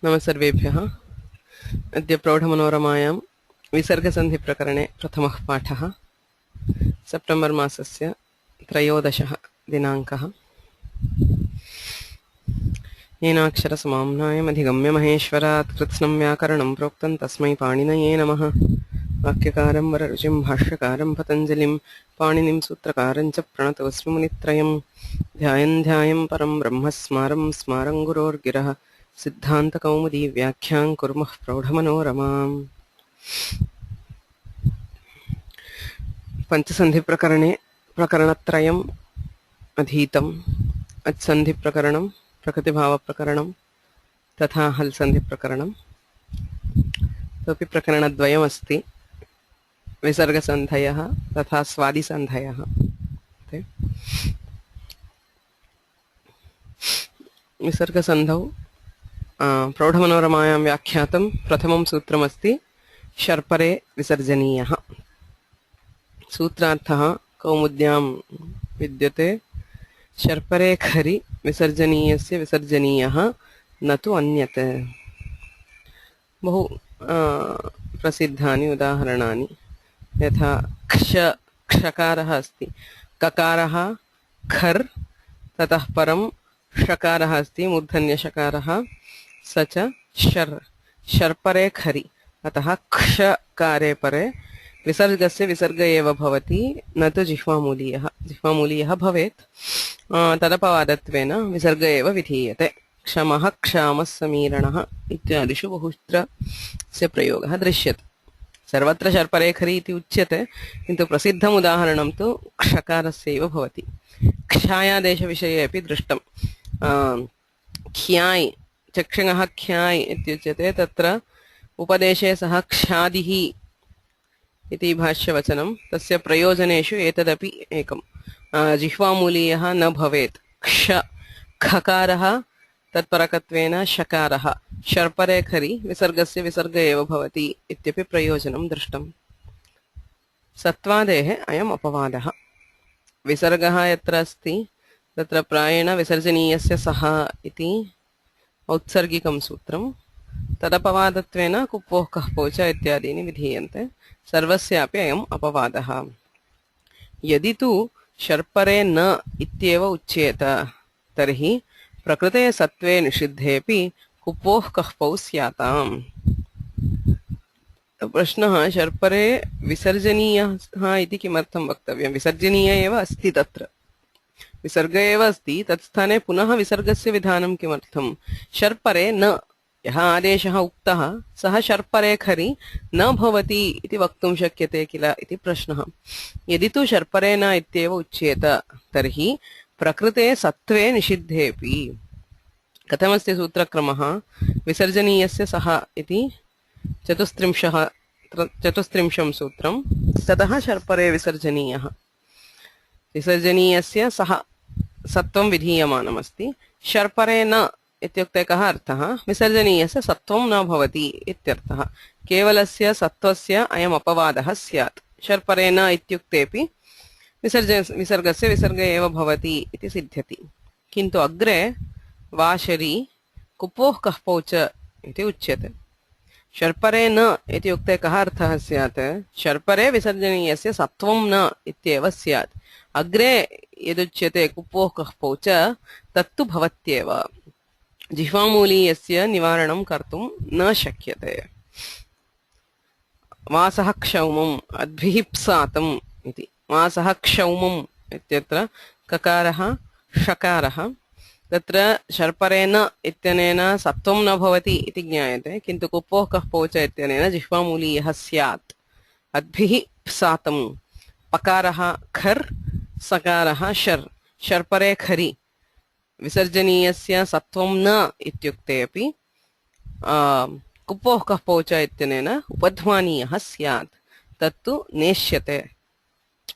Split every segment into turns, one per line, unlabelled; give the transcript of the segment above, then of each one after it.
नमः सर्वेभ्यः। अद्य प्रौढमनोरमायां विसर्गसन्धिप्रकरणे प्रथमः पाठः। सेप्टेम्बर् मासस्य 13 दिनाङ्कः। येनाक्षरसमाम्नायमधिगम्य महेश्वरात् कृत्स्नं व्याकरणं प्रोक्तं तस्मै पाणिनये नमः। वाक्यकारं वररुचिं भाष्यकारं पतञ्जलिं पाणिनिं सूत्रकारं च प्रणतोऽस्मि मुनित्रयम्। ध्यायन् परं ब्रह्मस्मारं स्मारं गुरोर्गिरः सिद्धान्तकौमुदी व्याख्यां कुर्मः प्रौढमनोरमाम्। पञ्चसन्धिप्रकरणे प्रकरणत्रयम् अधीतम्। अच्सन्धिप्रकरणं, प्रकृतिभावप्रकरणं तथा हल्सन्धिप्रकरणम्। इतोपि प्रकरणद्वयमस्ति, विसर्गसन्धयः तथा स्वादिसन्धयः। विसर्गसन्धौ प्रौढमनोरमायां व्याख्यातं प्रथमं सूत्रमस्ति शर्परे विसर्जनीयः। सूत्रार्थः कौमुद्यां विद्यते। शर्परे खरि विसर्जनीयस्य विसर्जनीयः न तु अन्यत्। बहु प्रसिद्धानि उदाहरणानि, यथा क्षकारः अस्ति, ककारः खर्, ततः परं षकारः अस्ति मूर्धन्यषकारः, स च शर्, शर्परे खरि। अतः क्षकारे परे विसर्गस्य विसर्ग एव भवति, न तु जिह्वामूलीयः। जिह्वामूलीयः भवेत्, तदपवादत्वेन विसर्ग एव विधीयते। क्षमः, क्षामः, समीरणः इत्यादिषु बहुत्रस्य प्रयोगः दृश्यते। सर्वत्र शर्परे खरि इति उच्यते, किन्तु प्रसिद्धम् उदाहरणं तु क्षकारस्यैव भवति। क्षायादेशविषये अपि दृष्टम्। ख्याय्, चक्षङः ख्याय् इत्युच्यते, तत्र उपदेशे सः क्षादिः इति भाष्यवचनं। तस्य प्रयोजनेषु एतदपि एकम्। जिह्वामूलीयः न भवेत्। खकारः तत्परकत्वेन शकारः, शर्परे खरि विसर्गस्य विसर्ग एव भवति इत्यपि प्रयोजनं दृष्टम्। सत्वादेः अयम् अपवादः। विसर्गः यत्र अस्ति तत्र प्रायेण विसर्जनीयस्य सः इति औत्सर्गिकं सूत्रं, तदपवादत्वेन कुप्वोः कः पौच इत्यादीनि विधीयन्ते। सर्वस्यापि अयम् अपवादः। यदि तु शर्परे न इत्येव उच्येत तर्हि प्रकृते सत्त्वे निषिद्धेऽपि कुप्वोः कः पौ स्याताम्। प्रश्नः, शर्परे विसर्जनीयः इति किमर्थं वक्तव्यं? विसर्जनीय एव अस्ति, तत्र विसर्ग एव अस्ति, तत्स्थाने पुनः विसर्गस्य विधानं किमर्थं? शर्परे न, यः आदेशः उक्तः सः शर्परे खरि न भवति इति वक्तुं शक्यते किल इति प्रश्नः। यदि तु शर्परे न इत्येव उच्येत तर्हि प्रकृते सत्त्वे निषिद्धेऽपि। कथमस्ति सूत्रक्रमः? विसर्जनीयस्य सः इति चतुस्त्रिंशं सूत्रं, ततः शर्परे विसर्जनीयः। विसर्जनीयस्य सः सत्त्वं विधीयमानमस्ति। शर्परे न इत्युक्ते कः अर्थः? विसर्जनीयस्य सत्त्वं न भवति इत्यर्थः। केवलस्य सत्त्वस्य अयम् अपवादः स्यात्। शर्परे न इत्युक्तेऽपि विसर्गस्य विसर्ग एव भवति इति सिद्ध्यति। किन्तु अग्रे वाशरी कुप्वोः कः पौच इति उच्यते। शर्परे न इत्युक्ते कः अर्थः स्यात्? शर्परे विसर्जनीयस्य सत्त्वं न इत्येव स्यात्। अग्रे यदुच्यते कुप्वोः कः पौच, तत्तु भवत्येव। जिह्वामूलीयस्य निवारणं कर्तुं न शक्यते। वासः क्षौमम् अद्भिहिप्सातम् इति। वासः क्षौमम् इत्यत्र ककारः षकारः, तत्र शर्परे न इत्यनेन सत्त्वं न भवति इति ज्ञायते, किन्तु कुप्वोः कः पौच इत्यनेन जिह्वामूलीयः स्यात्। अद्भिहिप्सातम्, पकारः खर्, सकारः शर्, शर्परे खरि विसर्जनीयस्य सत्त्वं न इत्युक्ते अपि कुप्वोः कः पौच इत्यनेन उपध्मानीयः स्यात्। तत्तु नेष्यते।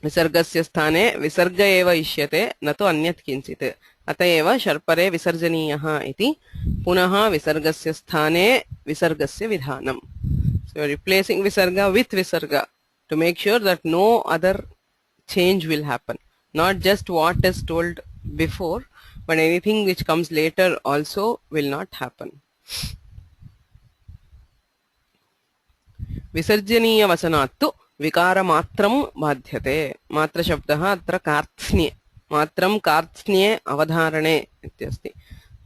विसर्गस्य स्थाने विसर्ग एव इष्यते, न तु अन्यत् किञ्चित्। अत एव शर्परे विसर्जनीयः इति पुनः विसर्गस्य स्थाने विसर्गस्य विधानम्। So replacing visarga with visarga to make sure that no other change will happen. Not just what is told before, but anything which comes later also will not happen. विसर्जनीयवचनात् तु विकारमात्रं बाध्यते मात्रशब्दः अत्र कार्त्स्न्ये मात्रं कार्त्स्न्ये अवधारणे इत्यस्ति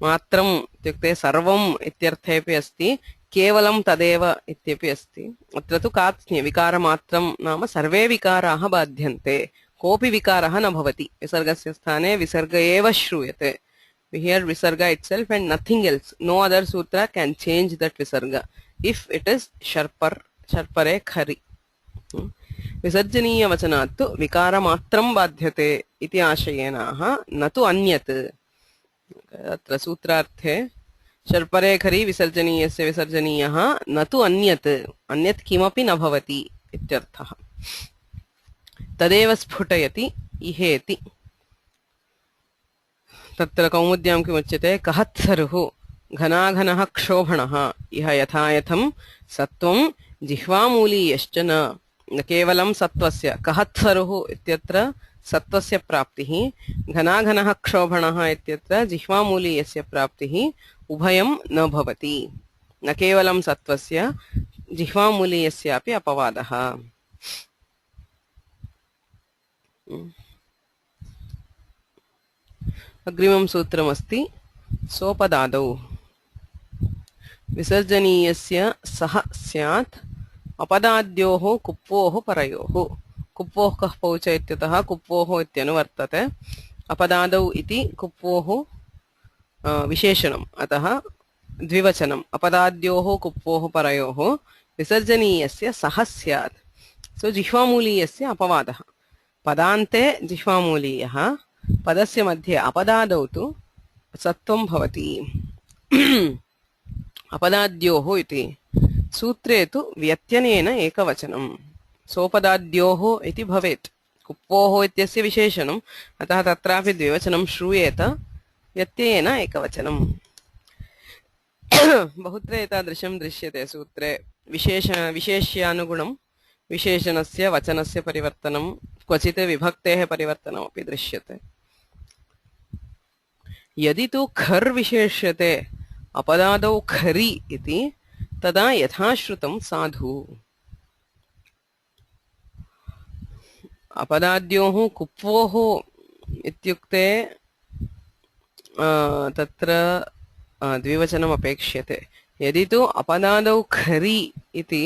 मात्रम् इत्युक्ते सर्वम् इत्यर्थेऽपि अस्ति केवलं तदेव इत्यपि अस्ति अत्र तु कार्त्स्न्ये विकारमात्रं नाम सर्वे विकाराः बाध्यन्ते कोऽपि विकारः न भवति विसर्गस्य स्थाने विसर्ग एव श्रूयते here visarga itself and nothing else no other sutra can change that visarga if it is sharpare khari विसर्जनीय वचनात् तु विकारमात्रं बाध्यते इति आशयेनाः न तु अन्यत् अत्र सूत्रार्थे शर्परे खरि विसर्जनीयस्य विसर्जनीयः न तु अन्यत् किमपि न भवति इत्यर्थः तदेव स्फुटयति इहेति तत्र कौमुद्यां किमुच्यते कहत्सरुः घनाघनः क्षोभणः इह यथायथं सत्वं जिह्वामूलीयश्च न केवलं सत्वस्य कहत्सरुः इत्यत्र सत्वस्य प्राप्तिः घनाघनः क्षोभणः इत्यत्र जिह्वामूलीयस्य प्राप्तिः उभयं न भवति न केवलं सत्वस्य जिह्वामूलीयस्यापि अपवादः अग्रिमं सूत्रमस्ति सोपदादौ विसर्जनीयस्य सह स्यात् अपदाद्योः कुप्वोः परयोः कुप्वोः कः पौच इत्यतः कुप्वोः इत्यनुवर्तते अपदादौ इति कुप्वोः विशेषणम् अतः द्विवचनम् अपदाद्योः कुप्वोः परयोः विसर्जनीयस्य सह स्यात् सो जिह्वामूलीयस्य अपवादः पदान्ते जिह्वामूलीयः पदस्य मध्ये अपदादौ तु सत्वं भवति अपदाद्योः इति सूत्रे तु व्यत्यनेन एकवचनं सोपदाद्योः इति भवेत् कुप्वोः इत्यस्य विशेषणम् अतः तत्रापि द्विवचनं श्रूयेत व्यत्ययेन एकवचनं बहुत्र एतादृशं दृश्यते सूत्रे विशेष्यानुगुणं विशेषणस्य वचनस्य परिवर्तनं क्वचित् विभक्तेः परिवर्तनमपि दृश्यते यदि तु खर् विशेष्यते अपदादौ खरि इति तदा यथाश्रुतं साधु अपदाद्योः कुप्वोः इत्युक्ते तत्र द्विवचनम् अपेक्ष्यते यदि तु अपदादौ खरि इति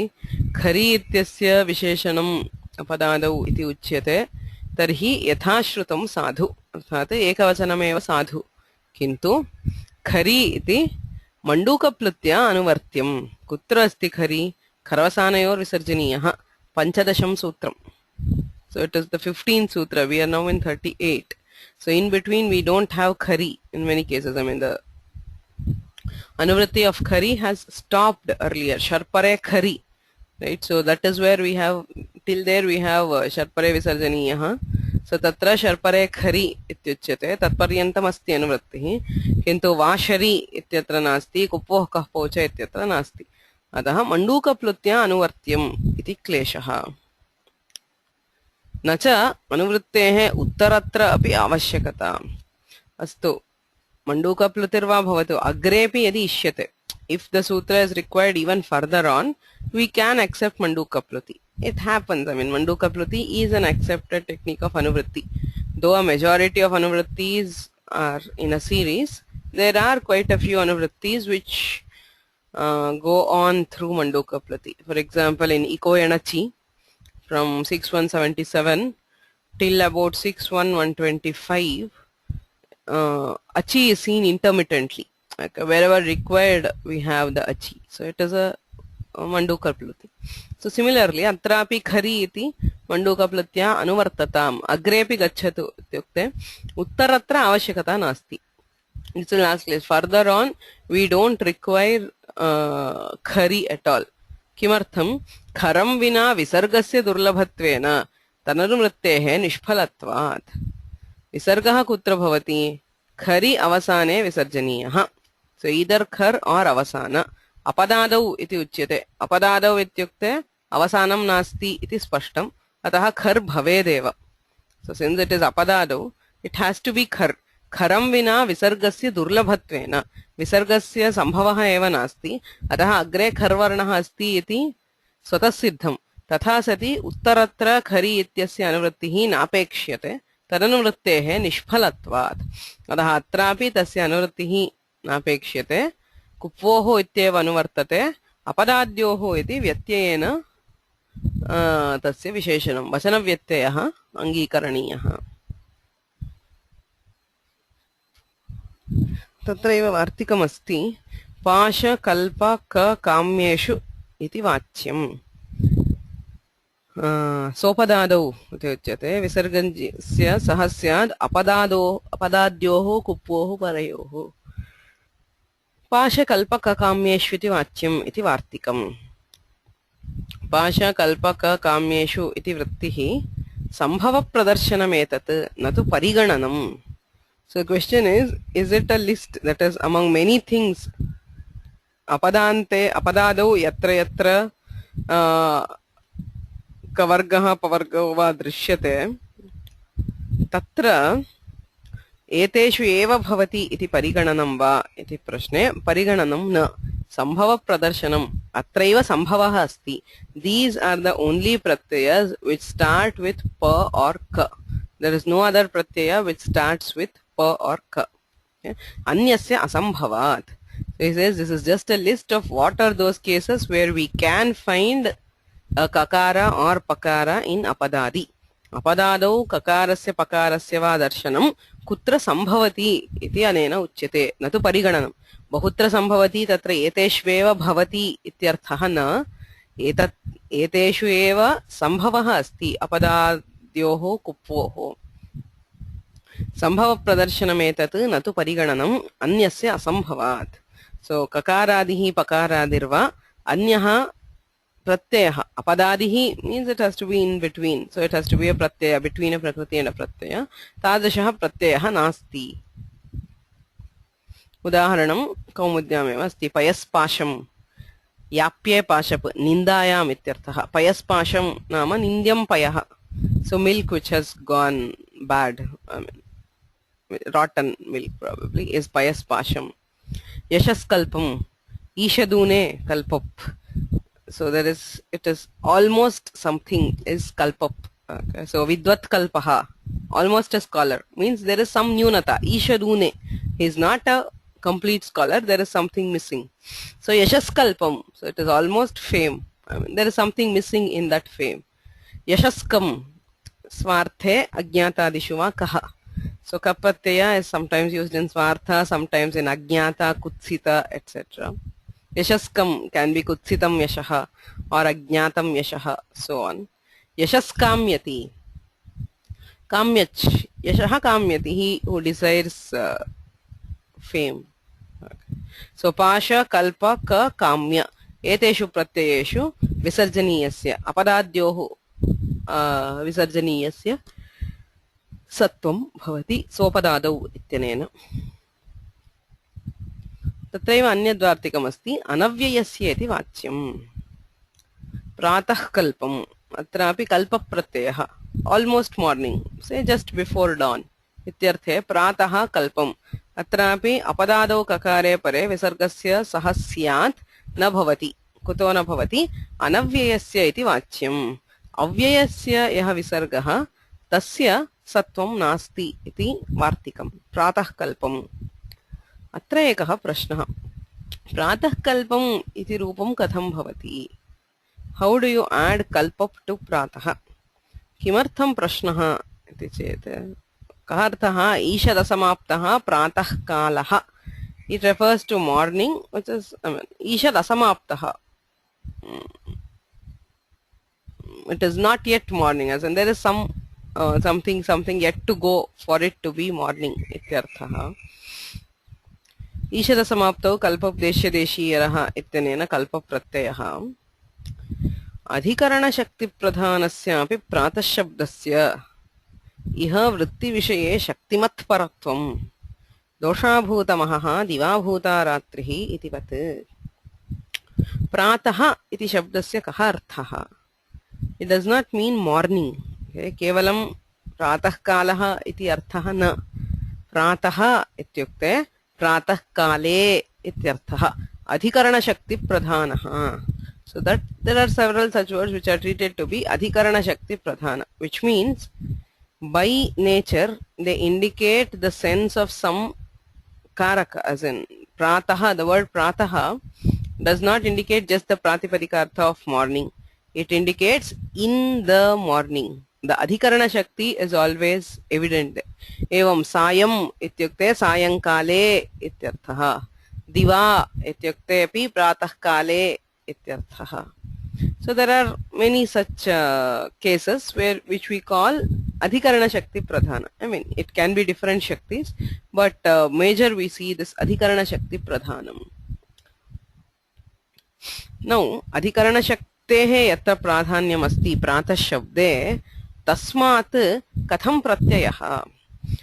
खरि इत्यस्य विशेषणम् अपदादौ इति उच्यते तर्हि यथाश्रुतं साधु अर्थात् एकवचनमेव साधु किन्तु खरि इति मण्डूकप्लुत्या अनुवर्त्यं कुत्र अस्ति खरि खरवसानयोर्विसर्जनीयः पञ्चदशं सूत्रं so it is the 15th sutra we are now in 38 so in between we don't have khari in many cases I mean the anuvritti of khari has stopped earlier sharpare khari right so that is where we have till there we have sharpare visarjaniyah so tatra sharpare khari ityuchyate tatparyantam asti anuvrittih kintu vashari ityatra nasti kupvoh kah pocha ityatra nasti atah mandukapluttya anuvartyam iti kleshah न च अनुवृत्तेः उत्तरत्र अपि आवश्यकता अस्तु मण्डूकप्लुतिर्वा भवतु अग्रेपि यदि इष्यते if the sutra is required even further on we can accept mandukapluti it happens I mean mandukapluti is an accepted technique of anuvritti though a majority of anuvrittis are in a series there are quite a few anuvrittis which go on through mandukapluti for example in ikoyanachi from 6177 till about 61125 achi is seen intermittently like wherever required we have the achi so it is a mandukapluti so similarly atrapi khari iti mandukaplatya anuvartatam agrepi gacchatu ityukte uttaratra avashyakata nasti it's the last place further on we don't require khari at all किमर्थं खरं विना विसर्गस्य दुर्लभत्वेन तननुवृत्तेः निष्फलत्वात् विसर्गः कुत्र भवति खरि अवसाने विसर्जनीयः सो either खर और अवसान अपदादौ इति उच्यते अपदादौ इत्युक्ते अवसानं नास्ति इति स्पष्टम् अतः खर भवेदेव सो सिन्स इट इज अपदादौ इट हैज टू बी खर खरं विना विसर्गस्य दुर्लभत्वेन विसर्गस्य संभवः एव नास्ति अतः अग्रे खर्वर्णः अस्ति इति स्वतः सिद्धं तथा सति उत्तरत्र खरि इत्यस्य अनुवृत्तिः नापेक्ष्यते तदनुवृत्तेः निष्फलत्वात् अतः अत्रापि तस्य अनुवृत्तिः नापेक्ष्यते कुप्वोः इत्येव अनुवर्तते अपदाद्योः इति व्यत्ययेन तस्य विशेषणं वचनव्यत्ययः अङ्गीकरणीयः तत्रैव वार्तिकमस्ति पाशकल्पककाम्येषु इति वाच्यम् सोपदादौ इति उच्यते विसर्गस्य सह स्याद् अपदाद्योः कुप्वोः परयोः पाशकल्पककाम्येषु इति वाच्यम् इति वार्तिकम् पाशकल्पककाम्येषु इति वृत्तिः सम्भवप्रदर्शनमेतत् न तु परिगणनम्. So the question is it a list that is among many things अपदान्ते अपदादौ यत्र यत्र कवर्गः पवर्गो वा दृश्यते तत्र एतेषु एव भवति इति परिगणनं वा इति प्रश्ने परिगणनं न सम्भवप्रदर्शनम् अत्रैव सम्भवः अस्ति. These are the only pratyayas which start with pa or ka. There is no other pratyaya which starts with pa or ka. Anyasya asambhavat. So he says this is just a list of what are those cases where we can find a kakara or pakara in apadadi. Apadadau kakarasya pakarasya va darshanam kutra sambhavati iti anena uchyate na tu parigananam. बहुत्र संभवति तत्र एतेष्वेव भवति इत्यर्थः न एतेषु एव संभवः अस्ति अपदाद्योः कुप्वोः संभवप्रदर्शनमेतत् न तु परिगणनम् अन्यस्य असम्भवात्. सो ककारादिः पकारादिर्वा अन्यः प्रत्ययः अपदादिः means it has to be in between, so it has to be a pratyaya between a prakriti and a pratyaya. तादृशः प्रत्ययः नास्ति. उदाहरणं कौमुद्यामेव अस्ति पयस्पाशं याप्ये पाशप् निन्दायाम् इत्यर्थः. पयस्पाशं नाम निन्द्यं पयः. So milk which has gone bad, I mean rotten milk probably is payaspasham. Yashaskalpam ishadune kalpap. So there is, it is almost something is kalpap. Okay. So vidvat kalpaha, almost a scholar, means there is some nyunata. Ishadune, he is not a complete scholar, there is something missing. So yashaskalpam, so it is almost fame, I mean there is something missing in that fame. Yashaskam swarthe ajnatadishu va kaha. So kapratyaya is sometimes used in swartha, sometimes in ajnata, kutsita, etc. Yashaskam can be kutsitam yashaha or ajnatam yashaha, so on. Yashaskamyati, kamyach, yashaha kamyati, he who desires fame. Okay. So pasha kalpa ka kamya eteshu pratyayeshu visarjaniyasya apadadyohu visarjaniyasya सत्वं भवति सोपदादौ इत्यनेन. तत्रैव अन्यद्वार्तिकमस्ति अनव्ययस्य इति वाच्यम्. प्रातः कल्पम्, अत्रापि कल्पप्रत्ययः almost morning, say just before dawn इत्यर्थे प्रातः कल्पम्. अत्रापि अपदादौ ककारे परे विसर्गस्य सह स्यात् न भवति. कुतो न भवति? अनव्ययस्य इति वाच्यम्. अव्ययस्य यः विसर्गः तस्य सत्वं नास्ति इति वार्तिकम्. प्रातः कल्पम्. अत्र एकः प्रश्नः, प्रातः कल्पम् इति रूपं कथं भवति? हाउ डू यू ऐड कल्पप टू प्रातः? किमर्थं प्रश्नः इति चेत् कः अर्थः? ईषदसमाप्तः प्रातः कालः, it refers to morning which is ईषदसमाप्तः, it is not yet morning, as in there is some something yet to go for it to be morning इत्यर्थः. ईषद समाप्तौ कल्पदेश्य देशीयरः इत्यनेन कल्पप्रत्ययः. अधिकरणशक्तिप्रधानस्यापि प्रातःशब्दस्य इह वृत्तिविषये शक्तिमत्परत्वं दोषाभूतमहः दिवाभूता रात्रिः इतिवत्. प्रातः इति शब्दस्य कः अर्थः? It does not mean morning. केवलं प्रातःकालः इति अर्थः न. प्रातः इत्युक्ते प्रातःकाले इत्यर्थः. अधिकरणशक्तिप्रधानः, So that there are several such words which are treated to be adhikarana shakti pradhana, which means by nature they indicate the sense of some karaka, as in prataha. The word prataha does not indicate just the pratipadika artha of morning. It indicates in the morning. The adhikarana shakti is always evident. Evam sayam ityukte sayankale ityarthaha. Diva ityukte api pratah kale ityarthaha. So there are many such cases which we call adhikarana shakti pradhana. I mean, it can be different shaktis, but major we see this adhikarana shakti pradhanam. Now, adhikarana shaktehe yatra pradhanyam asti pratah shabde tasmat katham pratyayaha.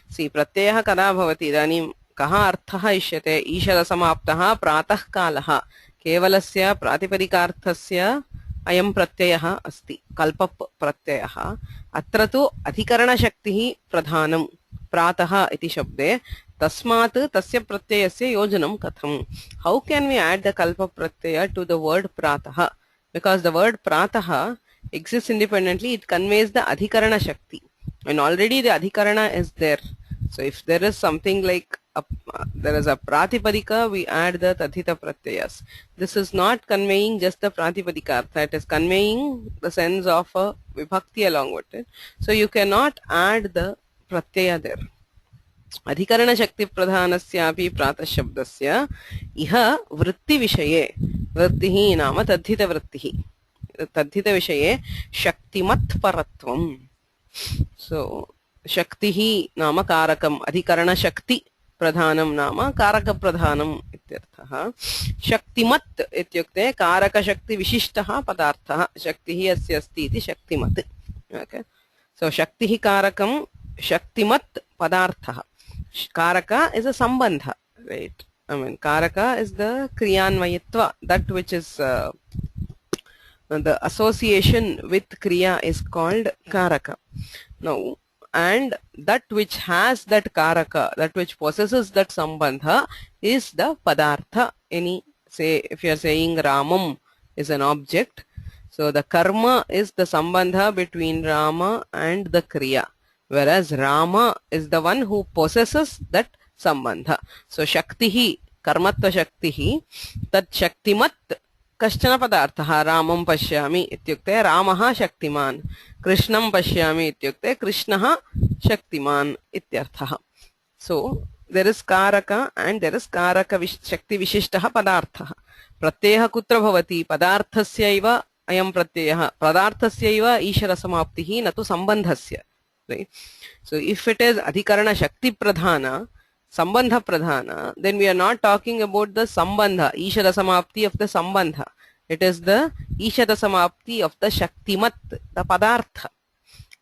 See, pratyayaha kada bhavati idanim kaha arthaha ishyate ishara samaptaha pratah kalaha kevalasya pratipadikaarthasya अयं प्रत्ययः अस्ति कल्पप प्रत्ययः अत्र तु अधिकरणशक्तिः प्रधानं प्रातः इति शब्दे तस्मात् तस्य प्रत्ययस्य योजनं कथं how can we add the kalpa pratyaya to the word pratah because the word pratah exists independently. It conveys the adhikarana shakti and already the adhikarana is there. So if there is something like there is a pratipadika, we add the tadhita pratyayas. This is not conveying just the pratipadika artha, it is conveying the sense of a vibhakti along with it. So you cannot add the pratyaya there. Adhikarana shakti pradhanasyapi pratah shabdasya iha vritti vishaye vrittihi nama tadhita vrittihi tadhita vishaye shaktimat paratvam. So shaktihi nama karakam adhikarana shakti प्रधानं नाम कारक प्रधानम् इत्यर्थः शक्तिमत् इत्युक्ते कारक शक्ति विशिष्टः पदार्थः शक्तिः अस्य अस्ति इति शक्तिमत् ओके सो शक्तिः कारकं शक्तिमत् पदार्थः कारक is a sambandha right I mean karaka is the kriyanvayitva that which is the association with kriya is called karaka. Now and that which has that karaka, that which possesses that sambandha is the padartha. Any say if you are saying Ramam is an object, so the karma is the sambandha between Rama and the kriya, whereas Rama is the one who possesses that sambandha. So shaktihi karmatva shaktihi tat shaktimat कश्चन पदार्थः रामं पश्यामि इत्युक्ते रामः शक्तिमान् कृष्णं पश्यामि इत्युक्ते कृष्णः शक्तिमान् इत्यर्थः. So there is कारक and there is कारक शक्ति विशिष्टः पदार्थः. प्रत्ययः कुत्र भवति पदार्थस्यैव अयं प्रत्ययः पदार्थस्यैव ईश्वरसमाप्तिः न तु सम्बन्धस्य right. So if it is अधिकरण शक्ति प्रधान Sambandha pradhana, then we are not talking about the sambandha, Ishara samapti of the sambandha. It is the Ishara samapti of the shaktimat, the padartha.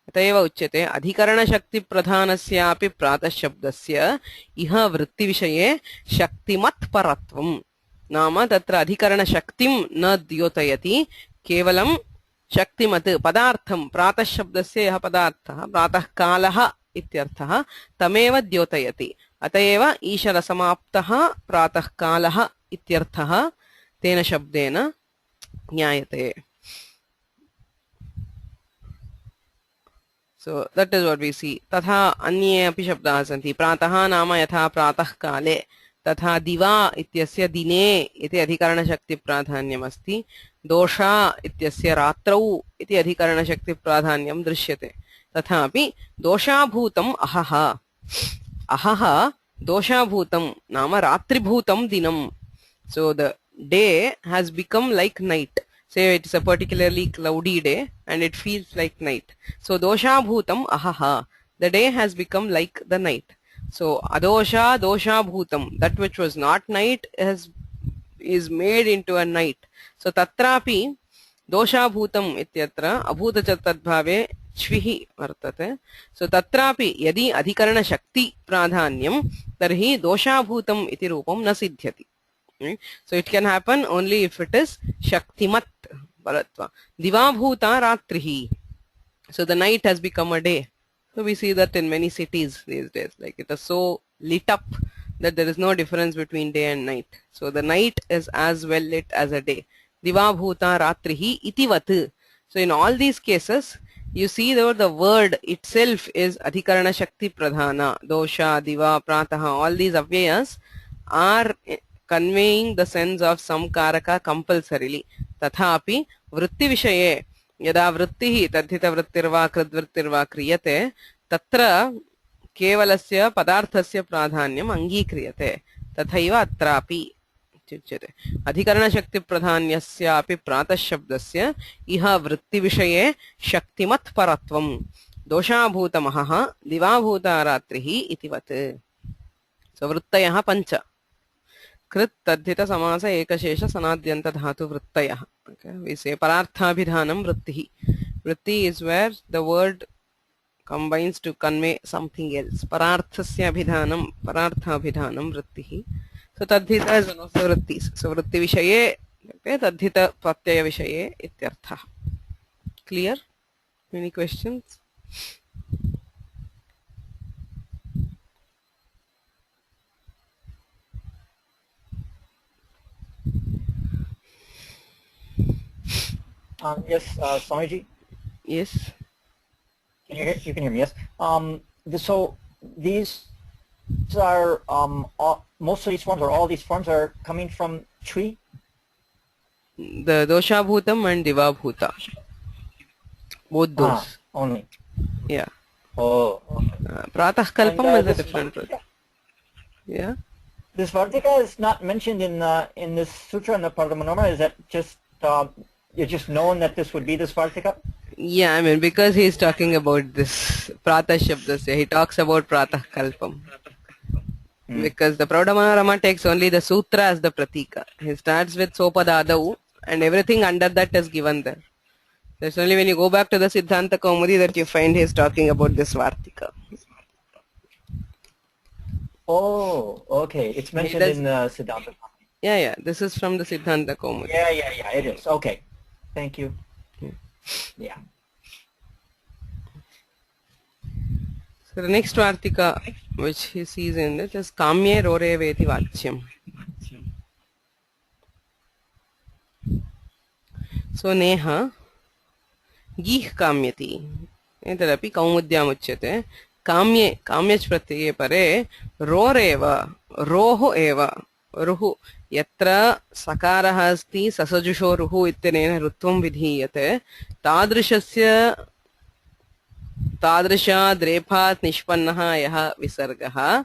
Atayeva uchyate adhikarana shakti pradhanasyapi pratah shabdasya iha vritti vishaye shaktimat paratvam. Nama tatra adhikarana shaktim na dyotayati kevalam shaktimat padartham pratah shabdasya iha padartha pratah kalaha ityartha tameva dyotayati. अतएव ईश्वर समाप्तः प्रातः कालः इत्यर्थः तेन शब्देन ज्ञायते. So that is what we see. तथा अन्ये अपि शब्दाः सन्ति. प्रातः नाम यथा प्रातः काले तथा दिवा इत्यस्य दिने इति अधिकरणशक्तिप्राधान्यम् अस्ति. दोषा इत्यस्य रात्रौ इति अधिकरणशक्तिप्राधान्यं दृश्यते. तथापि दोषाभूतम् अहः Ahaha doshabhutam nama ratribhutam dinam. So the day has become like night. Say it is a particularly cloudy day and it feels like night. So doshabhutam ahaha. The day has become like the night. So adosha doshabhutam. That which was not night is made into a night. So tatrapi doshabhutam ityatra abhutachatadbhave Shvihi vartate. So tatrapi yadi adhikarana shakti pradhanyam tarhi doshabhutam iti rupam na siddhyati. Right? So it can happen only if it is shaktimat baratva. Divabhuta ratrihi. So the night has become a day. So we see that in many cities these days. Like it is so lit up that there is no difference between day and night. So the night is as well lit as a day. Divabhuta Ratrihi itivat. So in all these cases, you see that the word itself is Adhikarana Shakti Pradhana. Dosha, Diva, Prataha, all these avyayas are conveying the sense of some karaka compulsorily. Tathapi vritti vishaye yada vrittihi tadhita vrittirva kridvrittirva kriyate tatra केवलस्य पदार्थस्य प्राधान्यम् अङ्गीक्रियते तथैव अत्रापि उच्यते अधिकरणशक्तिप्रधान्यस्यापि प्रातःशब्दस्य इह वृत्तिविषये शक्तिमत्परत्वं दोषाभूतमहः दिवाभूतारात्रिः इतिवत् सो वृत्तयः पञ्च कृत् तद्धित समास एकशेष सनाद्यन्त धातु वृत्तयः we say pararthabhidhanam vrittihi vritti is where the word combines to convey something else. Pararthasya abhidhanam, parartha abhidhanam vrittihi. So tadhita is one of the vrittis. So vritti vishaye, tadhita pratyaya vishaye ityartha. Clear? Any questions?
Yes, Swamiji?
Yes.
You can hear me, yes. So these are, most of these forms, or all these forms are coming from tree?
The dosha bhutam and diva bhuta. Both those.
Only.
Yeah.
Oh.
Pratah kalpam is a different word. Yeah.
This Vartika is not mentioned in this sutra in the Pradhamanoma. Is that just, you're just known that this would be this Vartika?
Yeah, I mean, because he is talking about this Pratah Shabdasya, he talks about Pratah Kalpam. Because the Pradhamanarama takes only the sutra as the pratika. He starts with Sopadadau and everything under that is given there. That's only when you go back to the Siddhanta Kaumudi that you find he is talking about this Vartika.
Oh, okay. It's mentioned in Siddhanta.
Yeah, this is from the Siddhanta Kaumudi.
Yeah, it is. Okay. Thank you. Yeah.
So the next Vartika which he sees in it is Kamye Rore Veti Vachyam. So Neha Gih Kamyati. Etadapi Kaumudyam uchyate. Kamye Kamyach pratyeye pare Roreva Roho eva Ruhu Yatra Sakarah asti Sasajusho Ruhu ittenena Rutvam vidhiyate Tadrishasya Tadrisha Drepat Nishpannaha Yaha Visargaha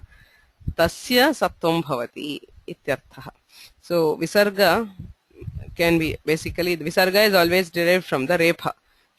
Tasya Sattvam Bhavati Ityarthaha. So Visarga can be basically, the Visarga is always derived from the Repha.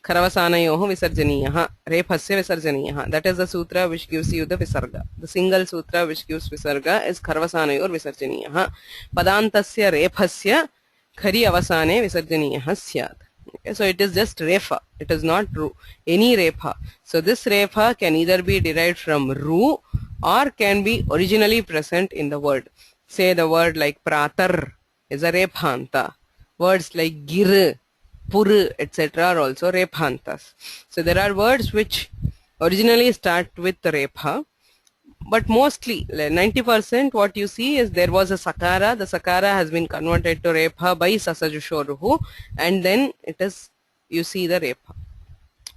Kharavasanayoho Visarjaniyaha. Rephasya Visarjaniyaha. That is the sutra which gives you the Visarga. The single sutra which gives Visarga is Kharavasanayor Visarjaniyaha. Padantasya Rephasya Khari Avasane Visarjaniyaha Syat. Okay, so it is just Repha. It is not Ru. Any Repha. So this Repha can either be derived from Ru or can be originally present in the word. Say the word like Pratar is a Rephanta. Words like Gir, Pur, etc. are also Rephantas. So there are words which originally start with Repha, but mostly 90% what you see is there was a Sakara. The Sakara has been converted to Repha by Sasajushoruhu, and then it is, you see the Repha.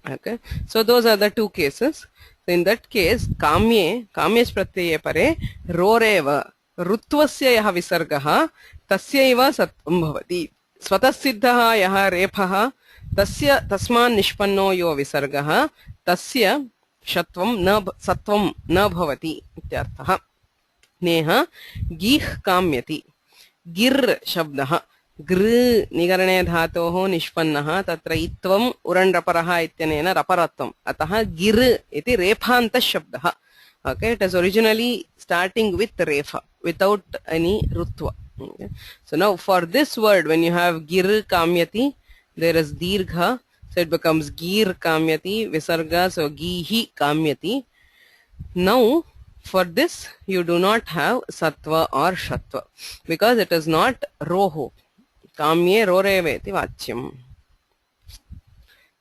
Okay, so those are the two cases. So in that case, Kamye pratyeye pare Roreva Rutvasya yaha visargaha tasyaiva sattvam bhavati. Swatasiddhaha yaha rephaha tasya tasman nishpanno yo visargaha tasya sattvam na bhavati ityarthaha. Neha gih kamyati. Gir shabdaha. Gr nigarane dhatoho nishpannaha tatra itvam urandraparaha ityanena raparatvam. Ataha gir iti rephanta shabdaha. Okay, it is originally starting with repha without any rutva. Okay. So now for this word, when you have gir kamyati, there is dirgha, so it becomes gir kamyati, visarga, so gihi kamyati. Now for this you do not have sattva or shatva because it is not roho. Kamye roreveti vachyam.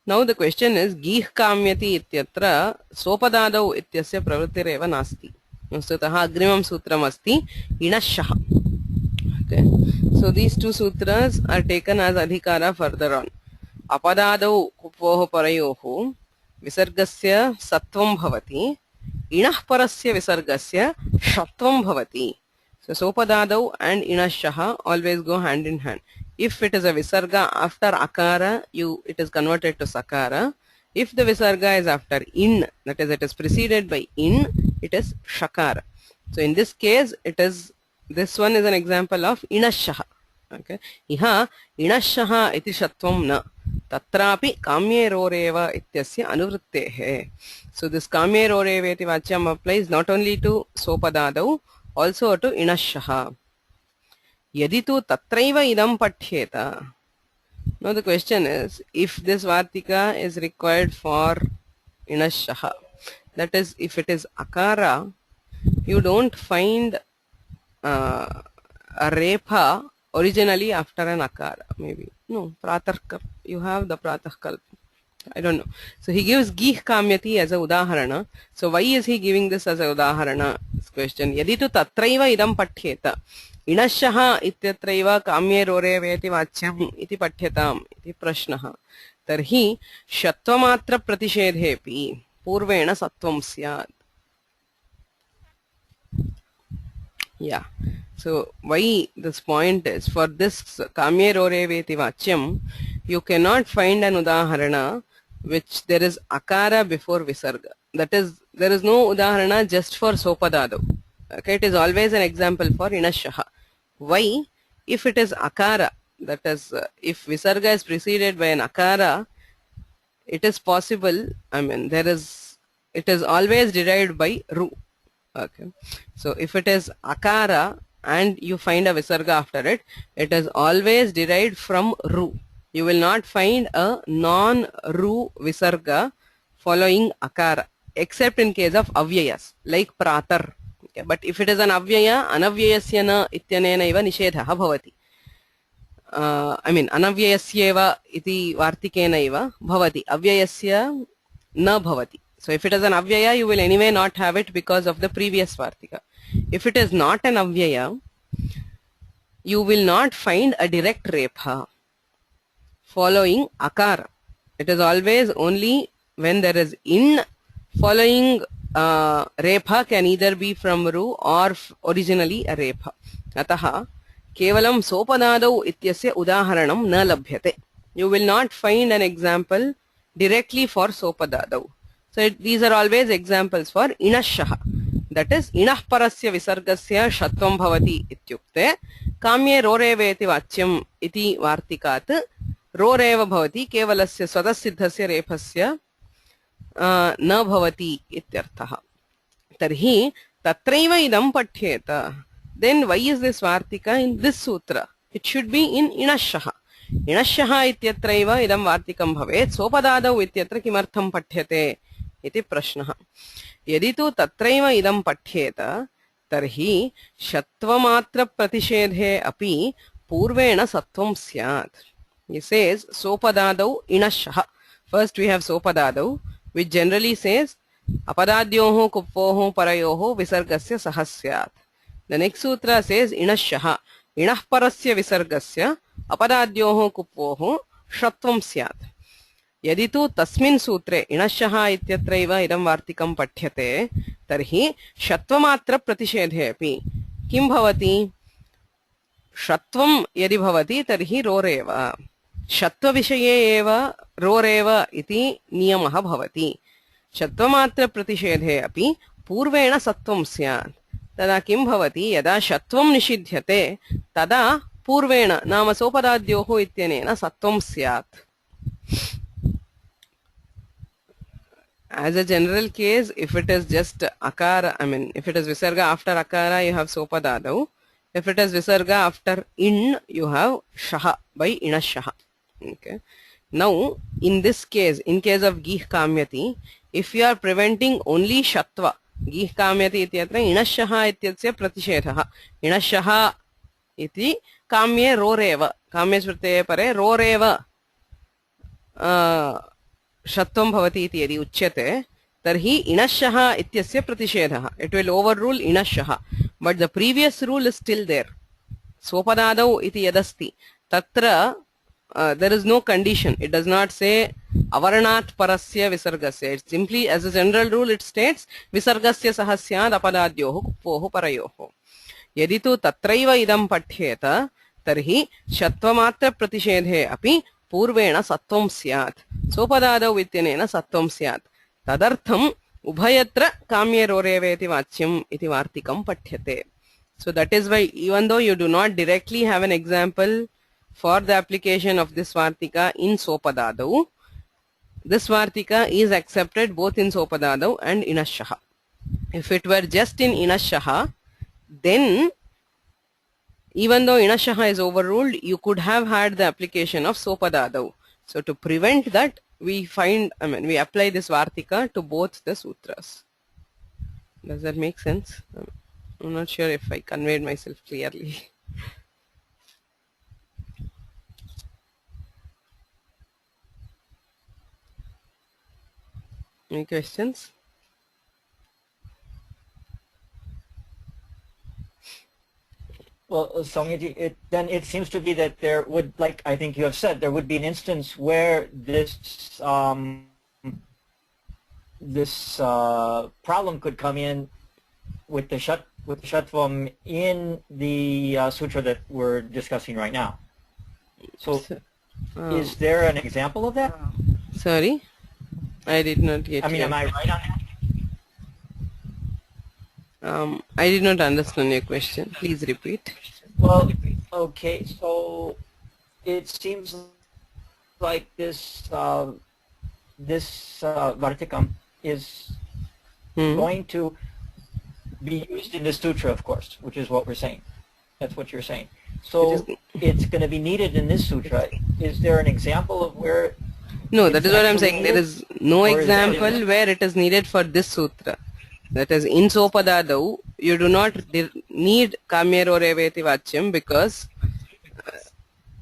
Now the question is gih kamyati ityatra sopadadau ityasya pravrittireva nasti. Vastutah agrimam sutram asti inashaha. Okay. So these two sutras are taken as adhikara further on. Apadadau kupoho parayoho visargasya sattvam bhavati, inah parasya visargasya shatvam bhavati. So sopadadau and inashaha always go hand in hand. If it is a visarga after akara, it is converted to sakara. If the visarga is after in, that is, it is preceded by in, it is shakara. So in this case, this one is an example of inashaha. Okay. Iha inashaha iti shatvam na tatrapi kamye roreva ityasya anuvrittehe. So this kamye roreva iti vachyam applies not only to sopadadau, also to inashaha. Yadi tu tatraiva idam pathyeta. Now the question is, if this vartika is required for inashaha, that is, if it is akara, you don't find a repha originally after an akara. Maybe no pratarka, you have the pratahkalpa, I don't know. So he gives gih kamyati as a udaharana. So why is he giving this as a udaharana? This question. Yadi tu tatraiva idam pathyeta inashaha ityatraiva kamye roreveti vachyam iti pathyatam iti prashnaha, tarhi shattvamatra pratishedhepi purvena sattvam syat. Yeah. So why this point is, for this kamye roreveti vachyam, you cannot find an udaharana which there is akara before visarga. That is, there is no udaharana just for sopadadau. Okay, it is always an example for inashaha. Why? If it is akara, that is, if visarga is preceded by an akara, it is possible, I mean, it is always derived by ru. Okay. So if it is akara and you find a visarga after it, it is always derived from ru. You will not find a non-ru visarga following akara, except in case of avyayas, like pratar. Okay. But if it is an avyaya, anavyayasya na ityanena iva nishedhaha bhavati. I mean, anavyayasyeva iti vartikena iva bhavati. Avyayasya na bhavati. So if it is an avyaya, you will anyway not have it because of the previous vartika. If it is not an avyaya, you will not find a direct repha following akara. It is always only when there is in following repha can either be from ru or originally a repha. Ataha kevalam sopadadau ityasya udaharanam na labhyate. You will not find an example directly for sopadadau. So these are always examples for inashaha. That is, inah parasya visargasya shatvam bhavati ityukte kamye roreveti vachyam iti vartikat roreva bhavati kevalasya swadasiddhasya rephasya na bhavati ityarthaha. Tarhi tatraiva idam pathyeta. Then why is this vartika in this sutra? It should be in inashaha. Inashaha ityatraiva idam vartikam bhavet sopadadau ityatra kimartham pathyate iti prashnaha. Yadi tu tatraiva idam pathyeta tarhi shattvamatra pratishedhe api purvena sattvam syat. He says sopadadau inashaha. First we have sopadadau, which generally says apadadyoho kuppoho parayoho visargasya sahasyat. The next sutra says inashaha inah parasya visargasya apadadyoho kuppoho shatvam syat. Yadi tu tasmin sutre inashaha ityatraiva idam vartikam pathyate tarhi shattvamatra pratishedhe api kim bhavati? Shatvam yadi bhavati tarhi roreva. Shatva vishaye eva roreva iti niyamaha bhavati. Shattvamatra pratishedhe api purvena sattvam syat. Tada kim bhavati? Yada shatvam nishidhyate tada purvena nama sopadadyoho ityanena sattvam syat. As a general case, if it is just akara, I mean, if it is visarga after akara, you have sopadadau. If it is visarga after in, you have shaha by inashaha. Okay. Now, in this case, in case of gih kamyati, if you are preventing only shatva, gih kamyati ityatra inashaha ityasya pratishedhaha. Inashaha iti kamye roreva. Kamye smrteye pare roreva shatvam bhavati iti yadi uchyate, tarhi inashaha ityasya pratishedhaha. It will overrule inashaha. But the previous rule is still there. Sopadadau iti yadasti. Tatra there is no condition. It does not say avaranat parasya visargasya. It simply, as a general rule, it states visargasya sahasyad apadadyoho kuppoho parayoho. यदि तु तत्रैव इदं पठ्येत तर्हि षत्वमात्र प्रतिषेधे अपि पूर्वेण सत्वं स्यात् सोपदादौ इत्यनेन सत्वं स्यात् तदर्थम् उभयत्र काम्येरोरेवेति वाच्यम् इति वार्तिकं पठ्यते. So that is why, even though you do not directly have an example for the application of this vartika in sopadadau, this vartika is accepted both in sopadadau and inashaha. If it were just in inashaha, then even though inashaha is overruled, you could have had the application of sopadadau. So to prevent that, we apply this vartika to both the sutras. Does that make sense? I'm not sure if I conveyed myself clearly. Any questions?
Well, Soumyaji, then it seems to be that there would, like I think you have said, there would be an instance where this problem could come in with the Shatvam in the sutra that we're discussing right now. So, is there an example of that?
Sorry, I did not get.
Am I right on that?
I did not understand your question. Please repeat.
Well, okay, so it seems like this Vartikam is going to be used in the sutra, of course, which is what we're saying. That's what you're saying. So it's going to be needed in this sutra. Is there an example of where?
No, that is what I'm saying. There is no example where it is needed for this sutra. That is, in Sopadadau, you do not need Kamyeroreveti Vachyam, because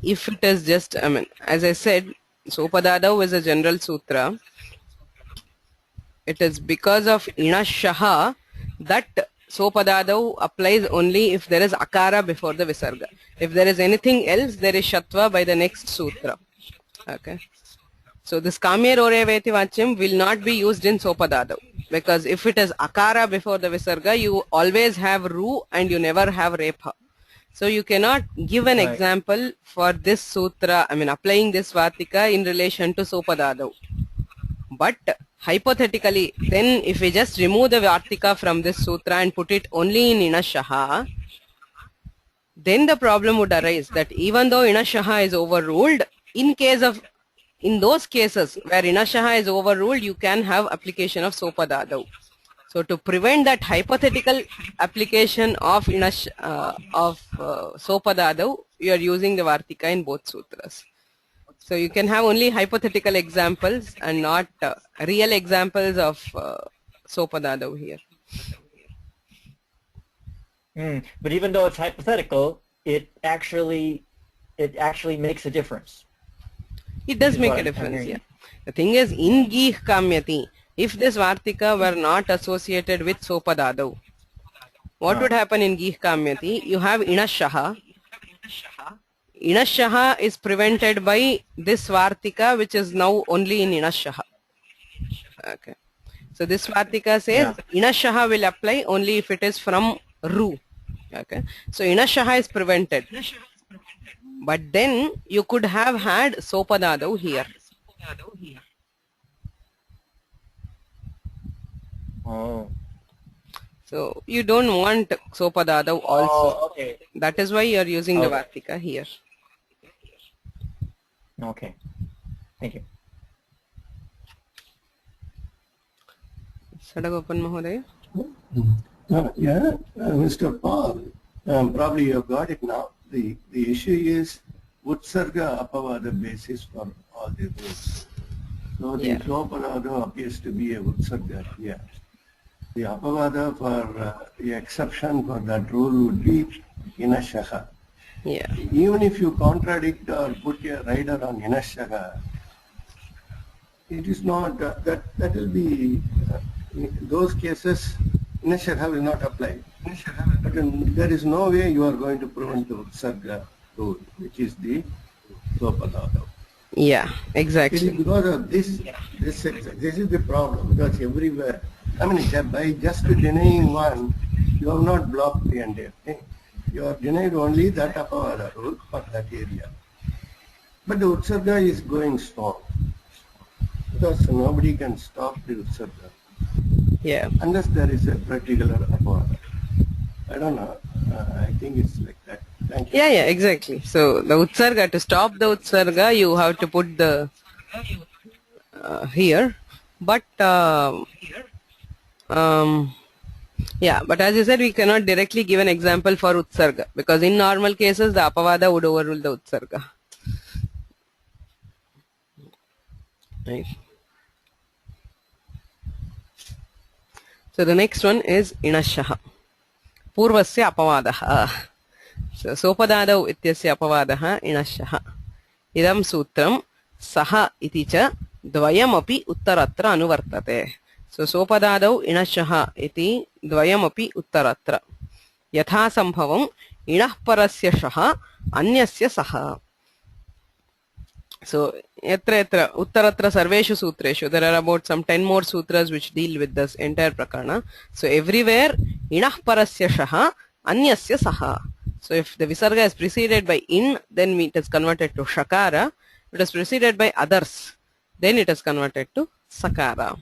if it is just, as I said, Sopadadau is a general sutra. It is because of Inashaha that Sopadadau applies only if there is Akara before the Visarga. If there is anything else, there is Shatva by the next sutra. Okay. So this Kamyeroreveti Vachyam will not be used in Sopadadau. Because if it is akara before the visarga, you always have ru and you never have repha. So you cannot give an example for this sutra, applying this vartika in relation to sopadadau. But hypothetically, then if we just remove the vartika from this sutra and put it only in inashaha, then the problem would arise that even though inashaha is overruled, in those cases where inashaha is overruled, you can have application of sopadadau. So to prevent that hypothetical application of sopadadau, you are using the vartika in both sutras. So you can have only hypothetical examples and not real examples of sopadadau here.
But even though it's hypothetical, it actually makes a difference.
It does make a difference, yeah. The thing is, in Gih Kamyati, if this Vartika were not associated with Sopadadau, what would happen in Gih Kamyati? You have Inashaha. Inashaha is prevented by this Vartika, which is now only in Inashaha. Okay. So this Vartika says Inashaha will apply only if it is from Ru. Okay. So Inashaha is prevented. But then you could have had Sopadadau here.
Oh.
So you don't want Sopadadau also.
Oh, okay.
That is why you are using the Vartika here.
Okay. Thank you.
Sadagopan Mahodaya?
Mr. Paul, probably you have got it now. The issue is Utsarga Apavada basis for all the rules. So the Sopadadau appears to be a Utsarga here. The Apavada for the exception for that rule would be Inashaha.
Yeah.
Even if you contradict or put a rider on Inashaha, it is not, that will be, in those cases, Inashaha will not apply. But there is no way you are going to prevent the Utsarga rule, which is the Sopadada.
Yeah,
It
exactly.
is because of this is the problem, because everywhere, I mean, by just denying one, you have not blocked the entire thing. You are denied only that Apavada rule for that area. But the Utsarga is going strong, because nobody can stop the Utsarga
Yeah.
unless there is a particular Apavada. I don't know. I think it's like that. Thank you.
Yeah, exactly. So the Utsarga, to stop the Utsarga, you have to put the here. But yeah, but as you said, we cannot directly give an example for Utsarga, because in normal cases the Apavada would overrule the Utsarga. Right. So the next one is Inashaha. Purvasya apavadaha. So sopadadau ityasya apavadaha Inashaha. Idam sutram saha iti cha dvayamapi uttaratra anuvartate. So sopadadau Inashaha iti dvayamapi uttaratra. Yatha sambhavam inah parasya shaha anyasya saha. So yatra uttaratra sarveshu sutreshu, there are about some 10 more sutras which deal with this entire prakarana. So everywhere inah parasya shaha anyasya saha. So if the visarga is preceded by in, then it is converted to shakara. If it is preceded by others, then it is converted to sakara.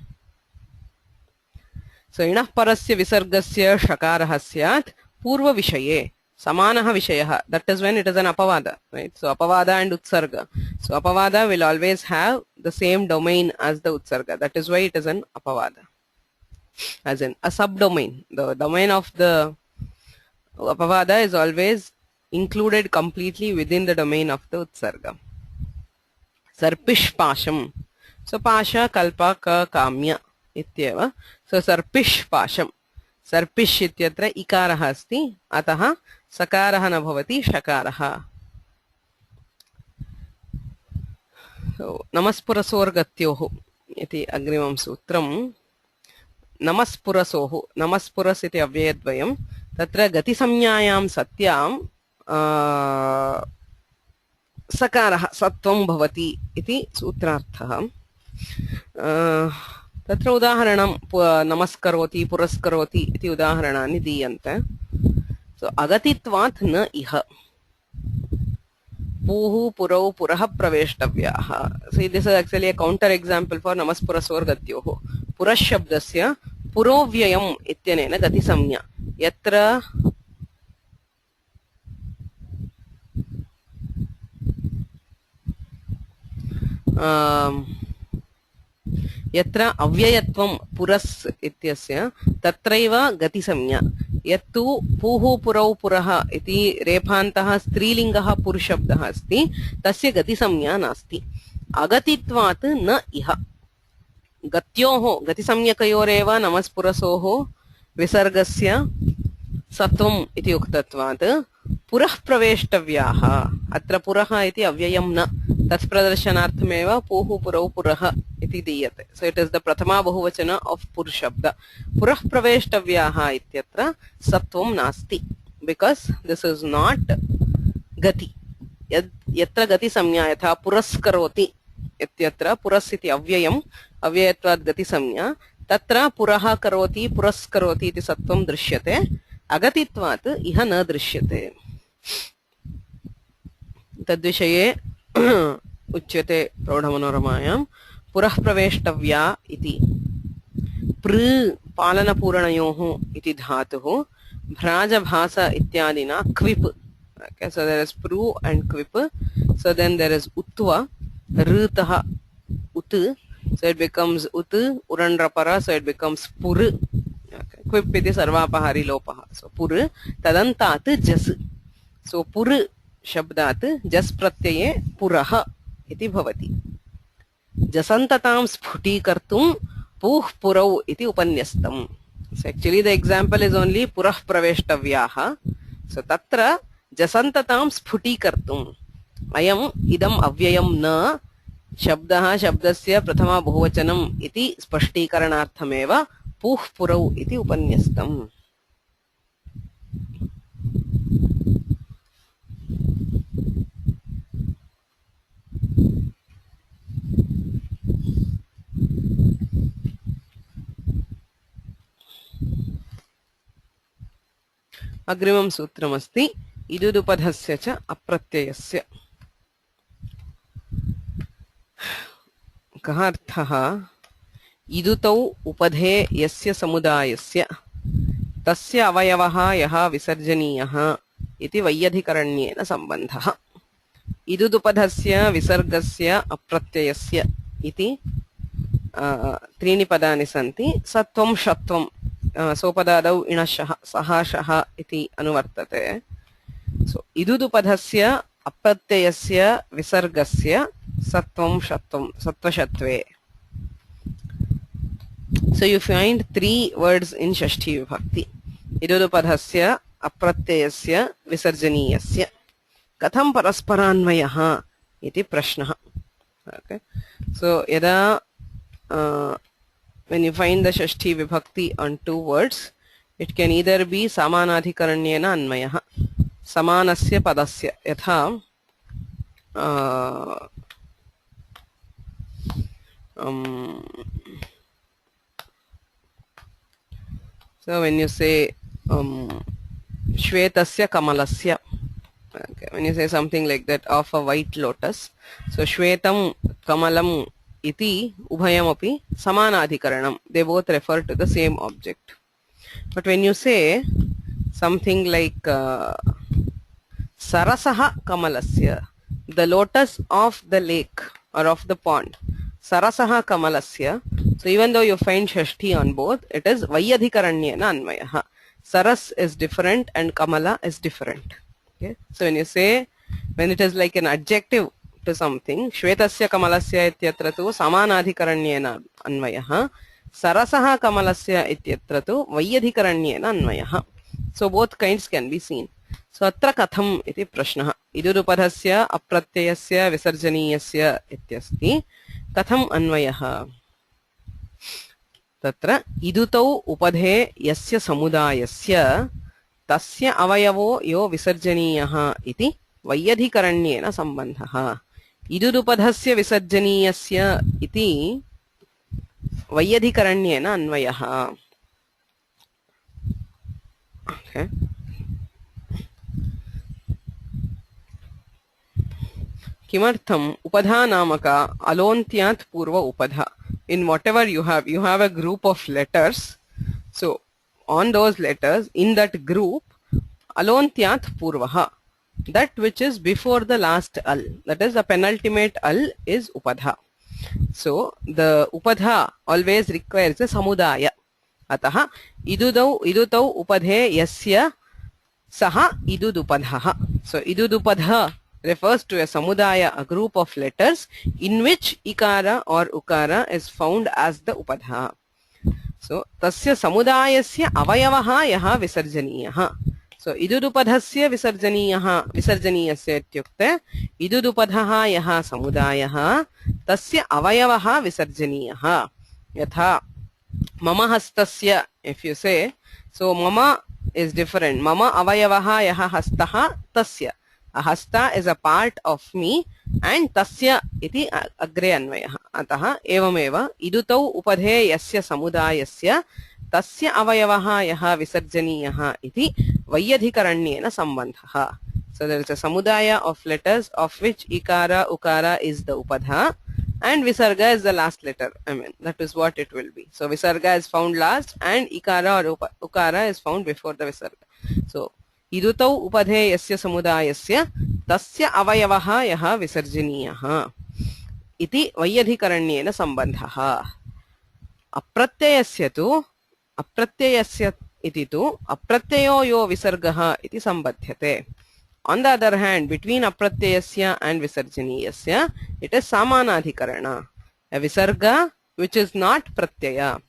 So inah parasya visargasya shakaraha syat purva vishaye samanaha vishayaha. That is when it is an apavada, right? So apavada and utsarga. So apavada will always have the same domain as the utsarga. That is why it is an apavada, as in a subdomain. The domain of the apavada is always included completely within the domain of the utsarga. Sarpish pasham. So pasha kalpa ka kamya ityeva. So sarpish pasham. Sarpish ityatra ikaraha asti, ataha sakaraha na bhavati shakaraha. So namaspurasorgatyoho iti agrimam sutram. Namaspurasoho. Namaspuras iti avyayadvayam. Tatra gati samnyayam satyam sakaraha satvam bhavati iti sutrarthaha. तत्र उदाहरणं नमस्करोति पुरस्करोति इति उदाहरणानि दीयन्ते. सो अगतित्वात् न इह पूः पुरौ पुरः प्रवेष्टव्याः. So this is actually a counter example for नमस्पुरसोर्गत्योः. पुरः शब्दस्य पुरोव्ययम् इत्यनेन गतिसंज्ञा यत्र यत्र अव्ययत्वं पुरस् इत्यस्य तत्रैव गतिसंज्ञा. यत्तु पूः पुरौ पुरः इति रेफान्तः स्त्रीलिङ्गः पुरुषशब्दः अस्ति, तस्य गतिसंज्ञा नास्ति. अगतित्वात् न इह. गत्योः गतिसंज्ञकयोरेव नमस्पुरसोः विसर्गस्य सत्वम् इति उक्तत्वात् पुरः प्रवेष्टव्याः. अत्र पुरः इति अव्ययं न, तत्प्रदर्शनार्थमेव पूः पुरौ पुरः इति दीयते. सो इट इज द प्रथमा बहुवचन ऑफ पुर शब्द. पुरः प्रवेष्टव्याः इत्यत्र सत्वं नास्ति, बिकॉज दिस इज नॉट गति. यत्र गति संज्ञा यथा पुरस्करोति इत्यत्र पुरस् इति अव्ययम्, अव्ययत्वात् गति संज्ञा, तत्र पुरः करोति पुरस्करोति इति सत्वं दृश्यते. अगतित्वात् इह न दृश्यते. तद्विषये उच्यते प्रौढमनोरमायां पुरः प्रवेष्टव्या इति. पृ पालनपूरणयोः इति धातुः भ्राजभास इत्यादिना क्विप्. Okay, so there is pru and quip. So then there is utva, rutah, ut. So it becomes ut, urandrapara, so it becomes pur. Okay. Quip iti sarvapahari lopaha. So pur, tadantat jas. So pur shabdat jas pratyaye puraha iti bhavati. Jasantatam sphutīkartum puh purau iti upanyastam. So actually the example is only purah praveshtavyaha. So tatra जसंततां स्फुटीकर्तुम् अयम् इदम् अव्ययं न शब्दः शब्दस्य प्रथमा बहुवचनम् इति स्पष्टीकरणार्थमेव पूः पुरौ इति उपन्यस्तम्. अग्रिमं सूत्रमस्ति इदुदुपधस्य च अप्रत्ययस्य। कः अर्थः? इदुतौ उपधे यस्य समुदायस्य तस्य अवयवः यः विसर्जनीयः इति वैयधिकरण्येन सम्बन्धः। इदुदुपधस्य विसर्गस्य अप्रत्ययस्य इति त्रीणि पदानि सन्ति। सत्वं षत्वं सोपदादौ इणशः सहाशः इति अनुवर्तते। सो इदुदुपधस्य अप्रत्ययस्य विसर्गस्य सत्वं षत्वं सत्वषत्वे. So you find three words in Shashti Vibhakti. Idudupadhasya apratyayasya visarjaniyasya. Katham parasparanvayah iti prashnah. Okay. So yada when you find the Shashti Vibhakti on two words, it can either be samanadhikaranyena anmayah. Samanasya padasya. Yatha so when you say Shvetasya Kamalasya, okay, when you say something like that of a white lotus, so Shvetam Kamalam iti ubhayam api samanadhikaranam, they both refer to the same object. But when you say something like Sarasaha Kamalasya, the lotus of the lake or of the pond, Sarasaha Kamalasya, so even though you find Shashti on both, it is Vayadhikaranyena Anvayaha. Saras is different and Kamala is different. Okay? So when you say, when it is like an adjective to something, Shvetasya Kamalasya ityatra tu Samanadhikaranyena Anvayaha, Sarasaha Kamalasya ityatra tu Vayadhikaranyena Anvayaha. So both kinds can be seen. So atra katham iti prashnah. Idudupadhasya apratyayasya visarjaniyasya ityasti. Katham anvayaha. Tatra idutau upadhe yasya samudayasya tasya avayavo yo visarjaniyah iti vayadhikaranyena sambandhah. Idudupadhasya visarjaniyasya iti vayadhikaranyena anvayah. Okay. Kimartham upadha namaka alontyat purva upadha. In whatever you have a group of letters. So on those letters, in that group, alontyat purvaha, that which is before the last al, that is the penultimate al, is upadha. So the upadha always requires a samudaya. Ataha idutau upadhe yasya saha idudupadha. So idudupadha refers to a samudaya, a group of letters in which ikara or ukara is found as the upadha. So tasya samudayasya avayavaha yaha visarjaniyah. So idudupadhasya visarjaniyasya ityukte idudupadhaha yaha samudayah tasya avayavaha visarjaniyah. Yatha mama hastasya, if you say, so mama is different. Mama avayavaha yaha hastaha tasya. A hasta is a part of me and tasya iti agre anvayah. Ataha evameva idutau upadhe yasya samudayasya tasya avayavaha yaha visarjaniyah iti vayadhikaranyena sambandhah. So there is a samudaya of letters of which ikara, ukara is the upadha and visarga is the last letter. I mean, that is what it will be. So visarga is found last and ikara or ukara is found before the visarga. So idutau upadhe yasya samudayasya tasya avayavaha yaha visarjaniyah iti vayadhikaranyena sambandhah. Apratyayasya iti tu apratyayo yo visargah iti sambadhyate. On the other hand, between apratyayasya and visarjaniyasya, it is samanadhikarana, a visarga which is not pratyaya.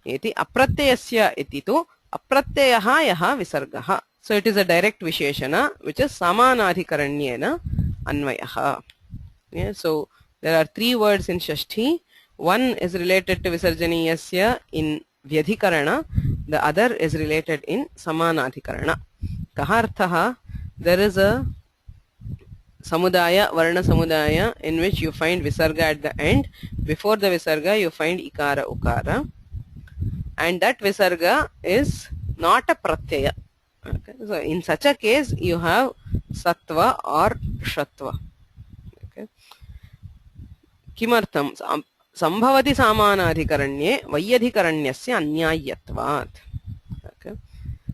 Iti apratyayasya iti tu apratyayaha yaha visargah. So it is a direct visheshana which is samanadhikaranyena anvayaha. Yeah, so there are three words in Shashti. One is related to visarjaniyasya in vyadhikarana, the other is related in samanadhikarana. Kaharthaha, there is a samudaya, varna samudaya, in which you find visarga at the end. Before the visarga you find ikara, ukara, and that visarga is not a pratyaya. So in such a case you have sattva or shatva. Okay. किमर्थं संभवति समानाधिकरण्ये वैयधिकरण्यस्य अन्याय्यत्वात्. Okay.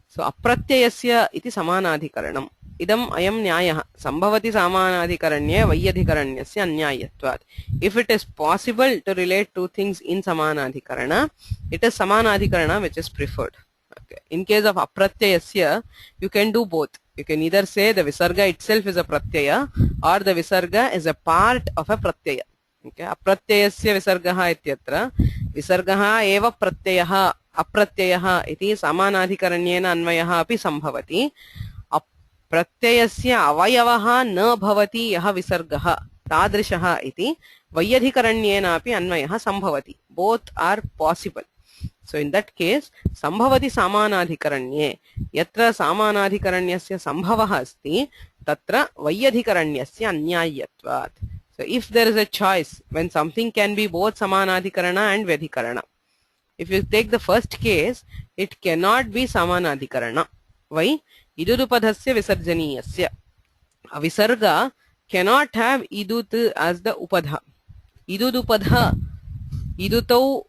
So अप्रत्ययस्य इति समानाधिकरणम्. इदम् अयं न्यायः संभवति समानाधिकरण्ये वैयधिकरण्यस्य अन्याय्यत्वात्. If it is possible to relate two things in samanadhikarana, it is samanadhikarana which is preferred. Okay. In case of apratyayasya, you can do both. You can either say the visarga itself is a pratyaya or the visarga is a part of a pratyaya. Okay. Apratyayasya visargaha ityatra visargaha eva pratyayah apratyayah iti samanadhikaranyeena अन्वयः अपि संभवति. प्रत्ययस्य अवयवः न भवति यः विसर्गः तादृशः इति वैयधिकरण्येनापि अन्वयः संभवति. Both are possible. So in that case संभवति समानाधिकरण्ये यत्र समानाधिकरण्यस्य संभवः अस्ति तत्र वैयधिकरण्यस्य अन्याय्यत्वात्. So if there is a choice when something can be both samanadhikarana and vyadhikarana, if you take the first case, it cannot be samanadhikarana. Why? Idudupadhasya visarjaniyasya. A visarga cannot have idut as the upadha. Idudupadha idutau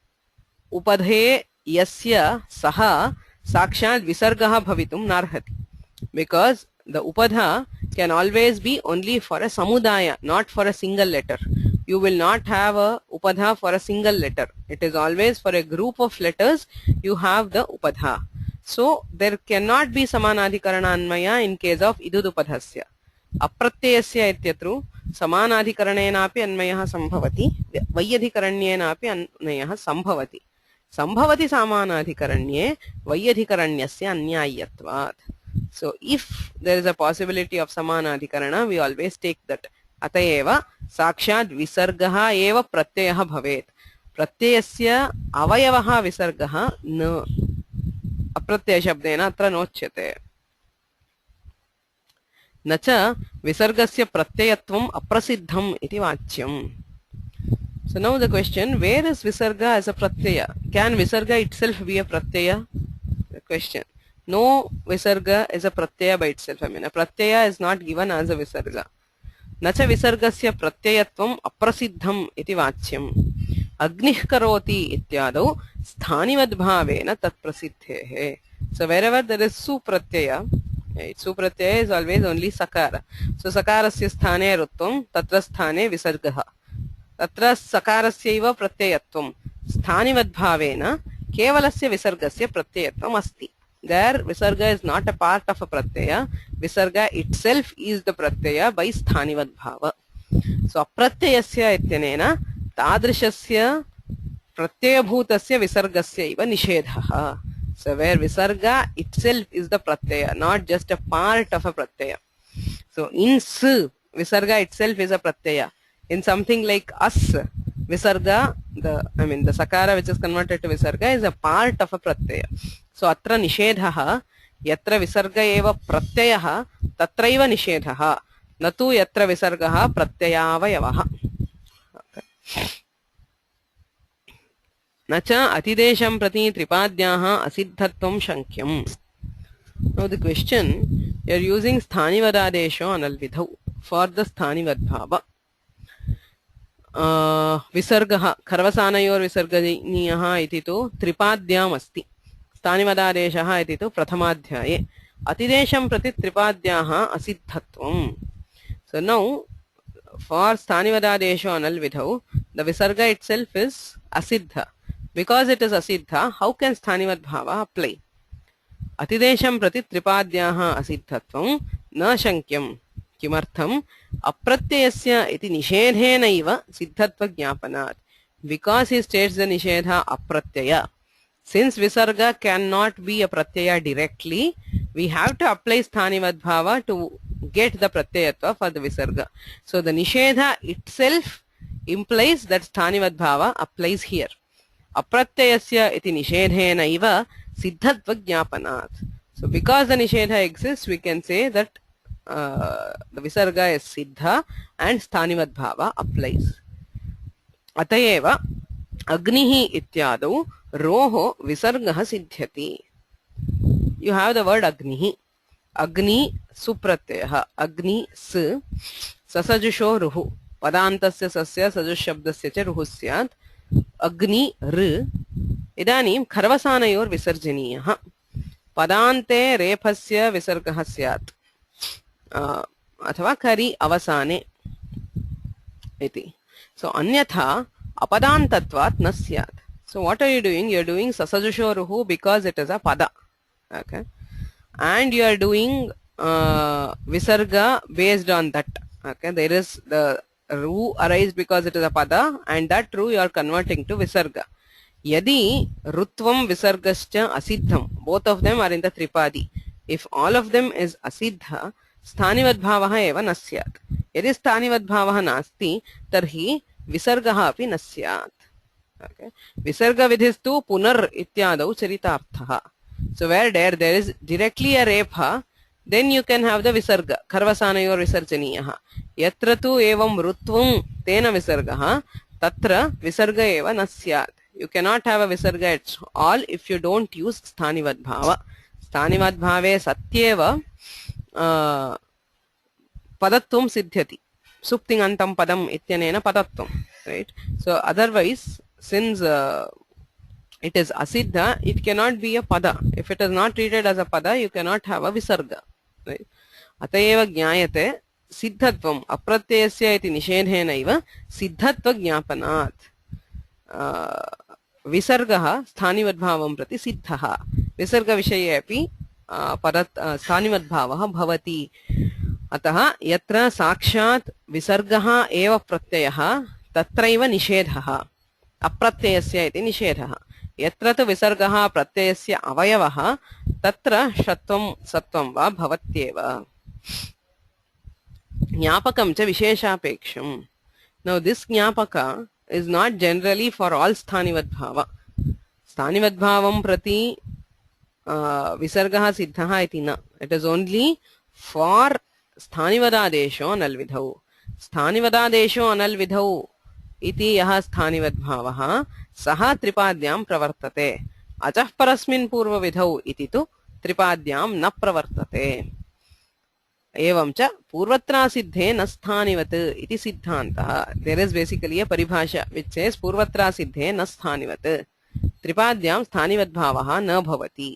upadhe yasya saha sakshat visargaha bhavitum narhati. Because the upadha can always be only for a samudaya, not for a single letter. You will not have a upadha for a single letter. It is always for a group of letters you have the upadha. So there cannot be samanadhikarana anmaya in case of idudupadhasya. Apratyayasya ityatru samanadhikaranena api anmayah sambhavati vaiyadhikaranena api anmayah sambhavati. Sambhavati samanadhikaranye vaiyadhikaranyasya anyayyatvat. So if there is a possibility of samanadhikarana, we always take that. Atayeva sakshat visargaha eva pratyayah bhavet. Pratyayasya avayavaha visargaha na अप्रत्यय शब्देन अत्र नोच्यते. न च विसर्गस्य प्रत्ययत्वम् अप्रसिद्धम् इति वाच्यम्. So now the question, where is visarga as a pratyaya? Can visarga itself be a pratyaya? The question. No, visarga is a pratyaya by itself. I mean, a pratyaya is not given as a visarga. न च विसर्गस्य प्रत्ययत्वम् अप्रसिद्धम् इति वाच्यम्. अग्निः करोति इत्यादौ स्थानिवद्भावेन तत्प्रसिद्धेः. So wherever there is su pratyaya, right, su pratyaya is always only sakara. So sakarasya sthane rutvam tatra sthane visargaha. Tatra sakarasyaiva pratyayatvam sthanivadbhavena kevalasya visargasya pratyayatvam asti. There visarga is not a part of a pratyaya. Visarga itself is the pratyaya by sthanivadbhava. So apratyayasya ityanena तादृशस्य प्रत्ययभूतस्य विसर्गस्य इव निषेधः. So where visarga itself is the pratyaya, not just a part of a pratyaya. So in s, visarga itself is a pratyaya. In something like as, visarga, the sakara which is converted to visarga is a part of a pratyaya. So atra nishedhaha yatra visarga eva pratyayah tatraiva nishedhaha natu yatra visargaha pratyayavayavaha. न च अतिदेशं प्रति त्रिपाद्याः असिद्धत्वं शङ्क्यम्. Now the question, you are using स्थानिवदादेशो अनल्विधौ for the स्थानिवद्भाव. विसर्गः खर्वसानयोर् विसर्गनीयः इति तु त्रिपाद्याम् अस्ति. स्थानिवदादेशः इति तु प्रथमाध्याये. अतिदेशं प्रति त्रिपाद्याः असिद्धत्वम्. So now for sthanivadadesho analvidhau, the visarga itself is asiddha. Because it is asiddha, how can sthanivad bhava apply? Atidesham prati tripadyaha asiddhatvam na shankyam. Kimartham apratyayasya iti nishedhena iva siddhatva jnapanat. Because he states the nishedha apratyaya. Since visarga cannot be a pratyaya directly, we have to apply sthanivad bhava to get the pratyayatva for the visarga. So the nishedha itself implies that sthanivad bhava applies here. Apratyayasya iti nishedhena iva siddhatva jnapanat. So because the nishedha exists, we can say that the visarga is siddha and sthanivad bhava applies. Atayeva agnihi ityadau roho visargaha siddhyati. You have the word agnihi. अग्नि सुप्रत्ययः अग्नि स ससजुषो रुः पदान्तस्य सस्य सजुशब्दस्य च रुः स्यात् अग्नि ऋ इदानीं खरवसानयोर् विसर्जनीयः पदान्ते रेफस्य विसर्गः स्यात् अथवा करि अवसाने इति सो अन्यथा अपदान्तत्वात् न स्यात् so what are you doing sasajusho ruhu because it is a pada okay and you are doing visarga based on that okay there is the ru arise because it is a pada and that ru you are converting to visarga yadi rutvam visargascha asiddham both of them are in the tripadi if all of them is asiddha स्थानिवद्भावः एव न स्यात् यदि स्थानिवद्भावः नास्ति तर्हि विसर्गः अपि न स्यात् okay visargavidhisthu punar ityadau charitarthah so where there is directly a repha then you can have the visarga kharvasanayor visarjaniyah yatra tu evam rutvam tena visargah tatra visarga eva na syat you cannot have a visarga at all if you don't use sthanivadbhave satyeva padatvam siddhyati suptingantam padam ityanena padatvam right so otherwise since it is asiddha it cannot be a pada if it is not treated as a pada you cannot have a visarga right atayeva jnayate siddhatvam apratyayasya iti nishedhena iva siddhatva jnapanat visargah sthanivadbhavam prati siddhah visarga vishaye api स्थानिवद्भावः भवति अतः यत्र साक्षात् विसर्गः एव प्रत्ययः तत्रैव निषेधः अप्रत्ययस्य इति निषेधः यत्र तु विसर्गः प्रत्ययस्य अवयवः तत्र षत्वं सत्वं वा भवत्येव ज्ञापकं च विशेषापेक्षं now this ज्ञापक is not generally for all स्थानिवद्भाव स्थानिवद्भावं प्रति विसर्गः सिद्धः इति न it is only for स्थानिवदादेशो अनल्विधौ स्थानिवदादेशो अनल्विधौ इति यः स्थानिवद्भावः सः त्रिपाद्यां प्रवर्तते अचः परस्मिन् पूर्वविधौ इति तु त्रिपाद्यां न प्रवर्तते एवं च पूर्वत्रासिद्धे न स्थानिवत् इति सिद्धान्तः there is basically a paribhasha which says पूर्वत्रासिद्धे न स्थानिवत् त्रिपाद्यां स्थानिवद्भावः न भवति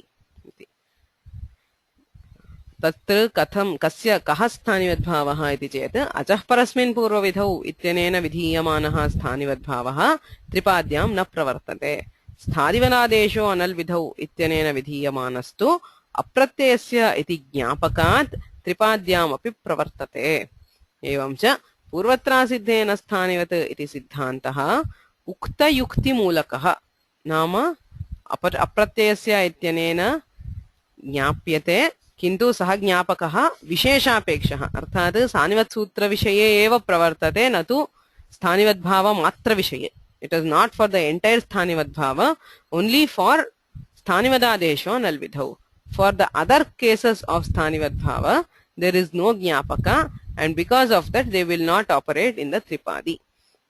तत्र कथं कस्य कः स्थानिवद्भावः इति चेत् अचः परस्मिन् पूर्वविधौ इत्यनेन विधीयमानः स्थानिवद्भावः त्रिपाद्यां न प्रवर्तते स्थानिवदादेशो अनल्विधौ इत्यनेन विधीयमानस्तु अप्रत्ययस्य इति ज्ञापकात् त्रिपाद्यामपि प्रवर्तते एवं च पूर्वत्रासिद्धे न स्थानिवत् इति सिद्धान्तः उक्तयुक्तिमूलकः नाम अप्रत्ययस्य इत्यनेन ज्ञाप्यते किन्तु सः ज्ञापकः विशेषापेक्षः अर्थात् स्थानिवत् सूत्र विषये एव प्रवर्तते न तु स्थानिवद्भाव मात्र विषये it is not for the entire स्थानिवद्भाव only for स्थानिवदादेशो अनल्विधौ for the other cases of स्थानिवद्भाव there is no ज्ञापक and because of that they will not operate in the tripadi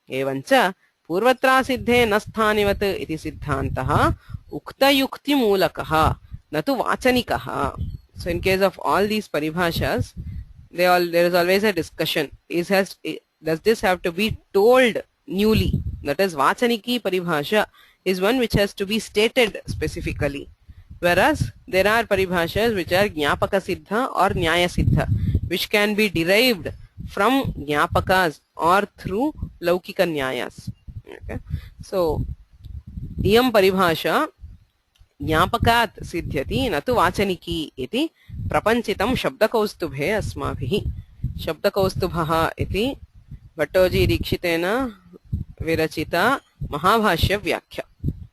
एवं च पूर्वत्रासिद्धे न स्थानिवत् इति सिद्धान्तः उक्तयुक्तिमूलकः न तु वाचनिकः so in case of all these paribhashas there is always a discussion does this have to be told newly that is vachaniki paribhasha is one which has to be stated specifically whereas there are paribhashas which are jnapaka siddha or nyaya siddha which can be derived from jnapakas or through laukika nyayas okay so iyam paribhasha ज्ञापकात् सिद्ध्यति न तु वाचनिकी इति प्रपञ्चितं शब्दकौस्तुभे अस्माभिः शब्दकौस्तुभः इति भट्टोजी दीक्षितेन विरचिता महाभाष्य व्याख्या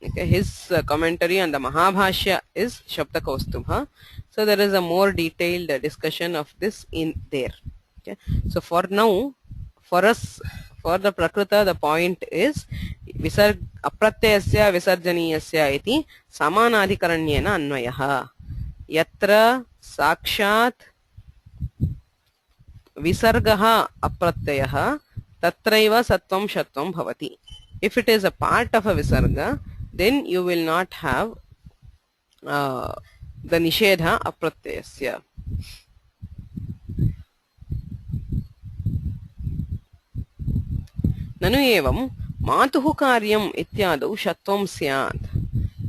okay his commentary on the mahabhashya is shabdakaustubha so there is a more detailed discussion of this in there okay so for now for us for the prakrita the point is visarg apratyayasya visarjaniyasya iti samanadhikaranyena अन्वयः यत्र साक्षात् विसर्गः अप्रत्ययः तत्रैव सत्वं षत्वं भवति if it is a part of a visarga then you will not have the nishedha apratyayasya ननु एवं मातुः कार्यम् इत्यादौ षत्वं स्यात्.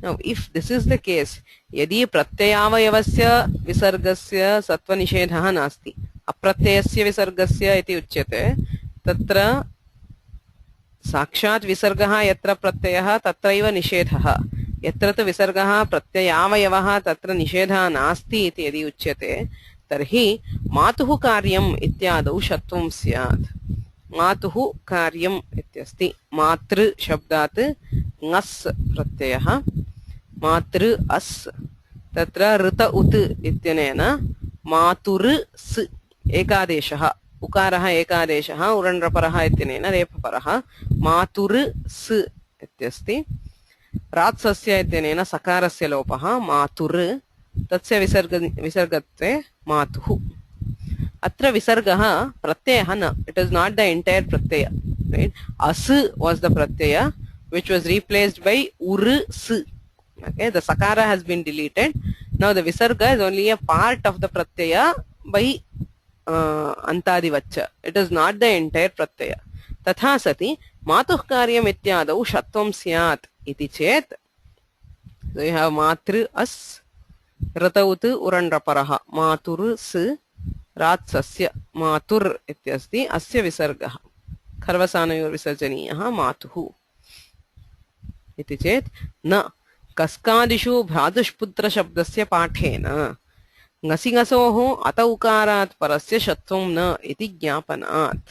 Now, if this is the case, यदि प्रत्ययावयवस्य विसर्गस्य सत्वनिषेधः नास्ति, अप्रत्ययस्य विसर्गस्य इति उच्यते, तत्र साक्षात् विसर्गः यत्र प्रत्ययः तत्रैव निषेधः, यत्र तु विसर्गः प्रत्ययावयवः तत्र निषेधः नास्ति इति यदि उच्यते, तर्हि मातुः कार्यम् इत्यादौ षत्वं स्यात्. मातुः कार्यम् इत्यस्ति, मातृ शब्दात् ङस् प्रत्ययः, मातृ अस्, तत्र ऋत उत् इत्यनेन मातुर् स् एकादेशः, उकारः एकादेशः, उरण्रपरः इत्यनेन रेफपरः, मातुर् स् इत्यस्ति. रात्सस्य इत्यनेन सकारस्य लोपः, मातुर्, तस्य विसर्गत्वे मातुः. अत्र विसर्गः प्रत्ययः न, it is not the entire Pratyaya, right? अस् was the pratyaya which was replaced by ur s. Okay, the sakara has been deleted. Now the visarga is only a part of the pratyaya by antadivacha. It is not the entire pratyaya. तथा सति मातुः कार्यम् इत्यादौ षत्वं स्यात् इति चेत्, so you have मातृ अस्, ऋतौत् उरण्रपरः, मातुर् स्, रात्सस्य मातुर् इत्यस्ति, अस्य विसर्गः खर्वसानयोर्विसर्जनीयः मातुः इति चेत् न कस्कादिषु भ्रातुष्पुत्रशब्दस्य पाठेन ङसिङसोः अत उकारात् परस्य षत्वं न इति ज्ञापनात्.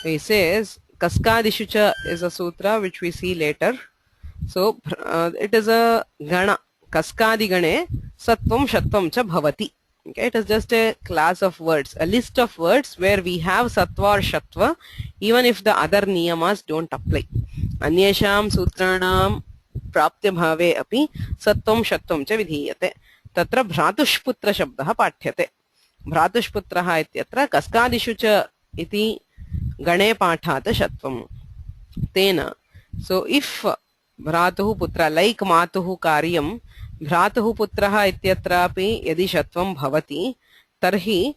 He says kaskadishu cha is a sutra which we see later. So it is a gana, kaskadi gane sattvam shatvam cha bhavati. Okay, it is just a class of words, a list of words where we have sattva or shatva even if the other niyamas don't apply. Anyesham sutranam praptya bhave api sattvam shatvam cha vidhiyate. Tatra bhratushputra shabdah paఠ्यते. भ्रातुष्पुत्रः इत्यत्र कस्कादिषु च इति गणे पाठात् षत्वम्. तेन, so if भ्रातुः पुत्र, like मातुः कार्यं भ्रातुः पुत्रः इत्यत्रापि यदि षत्वं भवति तर्हि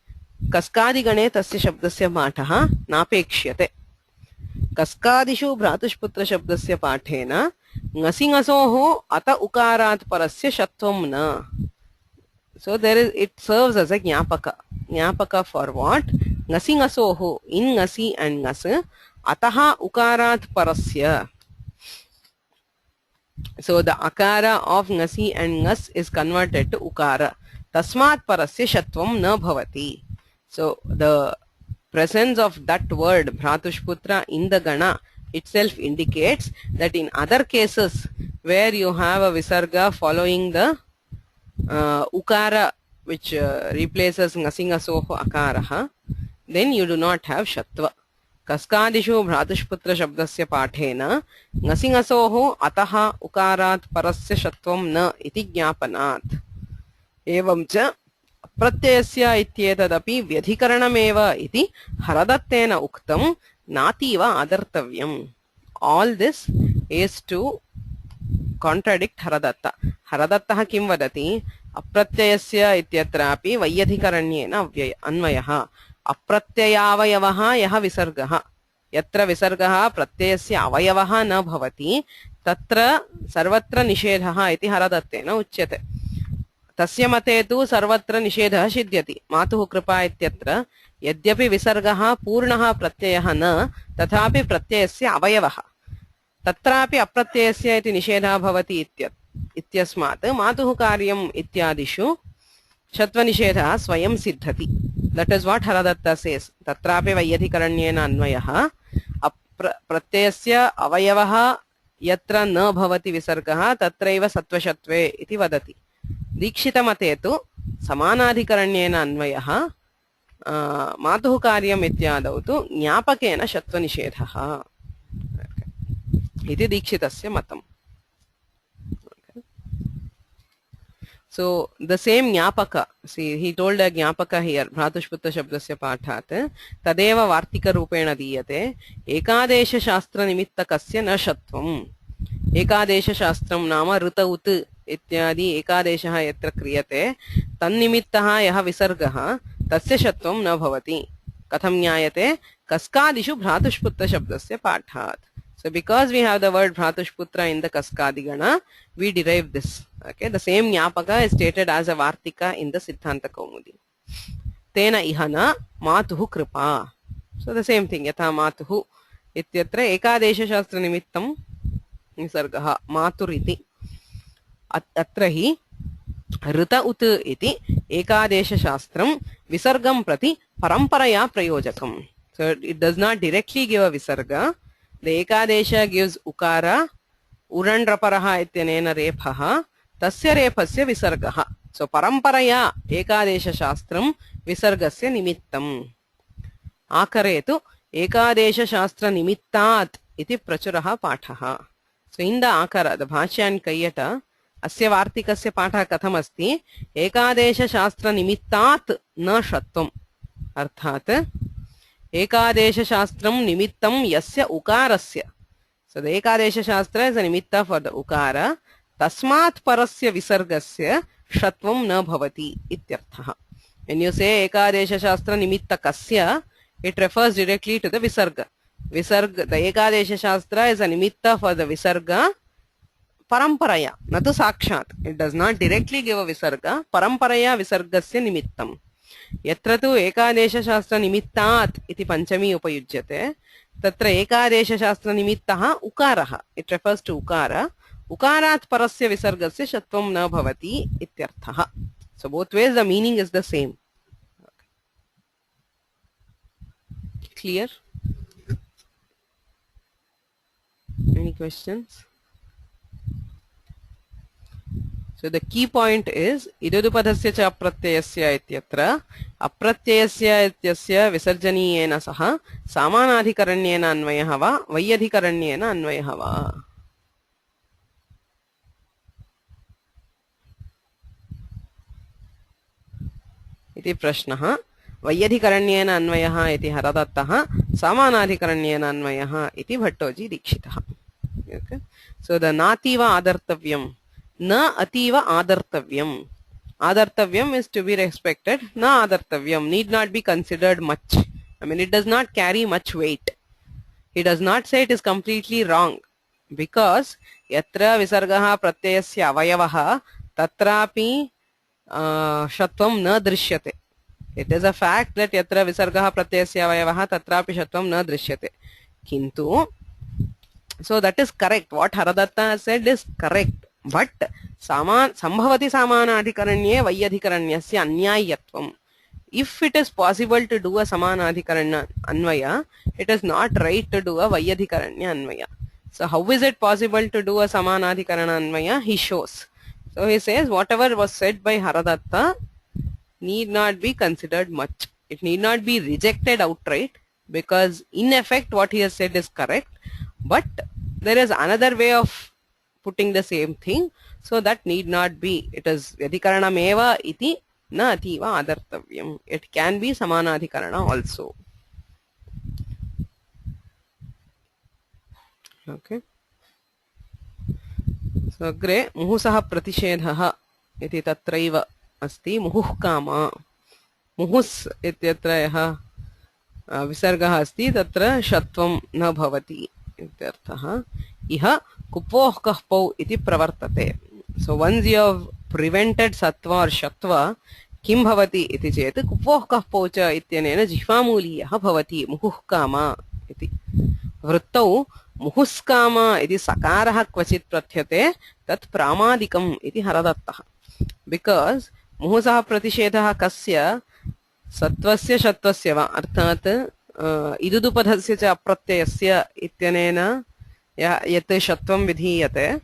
कस्कादिगणे तस्य शब्दस्य पाठः नापेक्ष्यते. कस्कादिषु भ्रातुष्पुत्रशब्दस्य पाठेन ङसिङसोः अत उकारात् परस्य षत्वं न. So there is, it serves as a jnapaka. Jnapaka for what? ङसिङसोः, in ङसि and ङस्, ataha ukarat parasya. So the akara of ङसि and ङस् is converted to ukara. Tasmat parasya shatvam na bhavati. So the presence of that word bhratushputra in the gana itself indicates that in other cases where you have a visarga following the ukara which replaces ङसिङसोः akaraha, then you do not have shatva. कस्कादिषु भ्रातुष्पुत्र शब्दस्य पाठेन ङसिङसोः अतः उकारात् परस्य षत्वं न इति ज्ञापनात्. एवं च प्रत्ययस्य इत्येतदपि व्यधिकरणमेव इति हरदत्तेन उक्तं नातीव आदर्तव्यम्. All this is to contradict Hardatt. हरदत्तः किं वदति? अप्रत्ययस्य इत्यत्रापि वैयधिकरण्येन अन्वयः. अप्रत्ययावयवः यः विसर्गः, यत्र विसर्गः प्रत्ययस्य अवयवः न भवति तत्र सर्वत्र निषेधः इति हरदत्तेन उच्यते. तस्य मते तु सर्वत्र निषेधः सिद्ध्यति. मातुः कृपा इत्यत्र यद्यपि विसर्गः पूर्णः प्रत्ययः न, तथापि प्रत्ययस्य अवयवः, तत्रापि अप्रत्ययस्य इति निषेधः भवति इत्यस्मात् मातुः कार्यम् इत्यादिषु षत्वनिषेधः स्वयं सिद्धति. That is what Haradatta says. तत्रापि वैयधिकरण्येन अन्वयः. प्रत्ययस्य अवयवः यत्र न भवति विसर्गः तत्रैव सत्वशत्वे इति वदति. दीक्षितमते तु समानाधिकरण्येन अन्वयः मातुः कार्यम् इत्यादौ तु ज्ञापकेन षत्वनिषेधः इति दीक्षितस्य मतम्. So the same jnapaka, see, he told a jnapaka here, bhratushputra shabdasya pathat, tadeva vartika rupena diyate, ekadesha shastra nimittakasya na shatvam. Ekadesha shastram nama rita ut ityadi ekadeshaha yatra kriyate, tannimittaha yaha visargaha, tasya shatvam na bhavati. Katham jnayate, kaskadishu bhratushputra shabdasya pathat. So because we have the word bhratushputra in the kaskadigana, we derive this. Okay, the same Nyapaka is stated as a Vartika in the Siddhanta Kaumudi. Tena ihana matuhu kripa. So the same thing, yatha matuhu ityatra ekadesha shastra nimittam nisargaha maturiti. Atra hi rita ut iti ekadesha shastram visargam prati paramparaya prayojakam. So it does not directly give a visarga. The ekadesha gives ukara, urandraparaha ityanena rephaha, tasya rephasya visargaha. So paramparaya ekadesha shastram visargasya nimittam. Akaretu ekadesha shastra nimittat iti prachuraha pathaha. So in the akara, the bhashya and kayyata, asya vartikasya patha katham asti, ekadesha shastra nimittat na shatvam. Arthat, ekadesha shastram nimittam yasya ukarasya. So the ekadesha shastra is a nimitta for the ukara. Tasmat parasya visargasya shatvam na bhavati ityarthaha. When you say ekadesha shastra nimitta kasya, it refers directly to the visarga. Visarga, the ekadesha shastra is a nimitta for the visarga paramparaya, natu sakshat. It does not directly give a visarga. Paramparaya visargasya nimittam. Yatra tu ekadesha shastra nimittat iti panchami upayujyate. Tatra ekadesha shastra nimittaha ukaraha. It refers to ukara. Ukarat parasya visargasya shatvam na bhavati ityarthaha. So both ways the meaning is the same. Clear? Any questions? So the key point is idudupadasya cha apratyayasya ityatra apratyayasya ityasya visarjaniyena saha samanadhikaranyena anvayah va vayyadhikaranyena anvayah va. Iti prashnah. Vayyadhikaranyena anvayah iti Haradattah, samanadhikaranyena anvayah iti Bhattoji Dikshitah. Okay. So the nativa adartavyam, na ativa adartavyam. Adartavyam is to be respected, na adartavyam need not be considered much. I mean, it does not carry much weight. He does not say it is completely wrong, because yatra visargaha pratyayasya avayavaha tatrapi shatvam na drishyate. It is a fact that yatra visargaha pratyayasya avayavaha tatrapi shatvam na drishyate. Kintu, so that is correct. What Haradatta has said is correct. But sambhavati samanadhikaranye vayyadhikaranyasya anyayatvam. If it is possible to do a samanadhikaranya anvaya, it is not right to do a vayyadhikaranya anvaya. So how is it possible to do a samanadhikaranya anvaya? He shows. So he says whatever was said by Haradatta need not be considered much. It need not be rejected outright, because in effect what he has said is correct. But there is another way of putting the same thing, so that need not be. It is Vyadhikaranameva iti na ativa adartavyam. It can be samanadhikarana also. Okay. So agre muhusaha pratishedhaha iti tatraiva asti muhuh kama. Muhus ityatra yaha visargaha asti tatra shatvam na bhavati ityarthaha. Iha kupoh kahpau iti pravartate. So once you have prevented sattva or shatva, kim bhavati iti chet kupoh kahpau cha ityanena jihvamuliyah bhavati muhuh kama iti. Vrittau muhuskama iti sakarah kvachit pratyate tat pramadikam iti Haradattah. Because muhusaha pratishedhaha kasya satvasya shatvasya va arthat idudupadhasya cha apratyayasya ityanena yat shatvam vidhiyate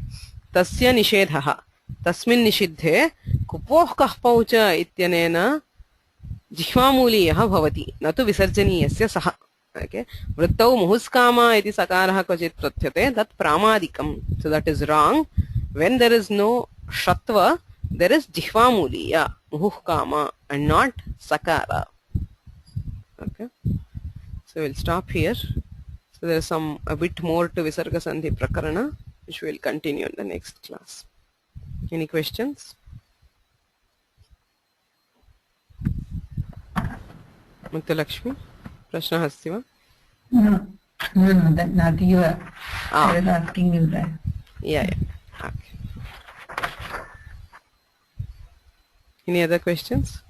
tasya nishedhaha tasmin nishiddhe kupoh kahpau cha ityanena jihvamuliyah bhavati natu visarjaniyasya saha. Okay. Vrittau muhuskama iti sakarah kvachit pratyate tat pramadikam. So that is wrong. When there is no shatva, there is jihvamuliya, muhuskama, and not sakara. Okay. So we'll stop here. So there is a bit more to Visarga Sandhi Prakarana, which we will continue in the next class. Any questions? Mukta Lakshmi, Prashna Hastiva.
No, no, that not you. I was asking you that.
Yeah. Okay. Any other questions?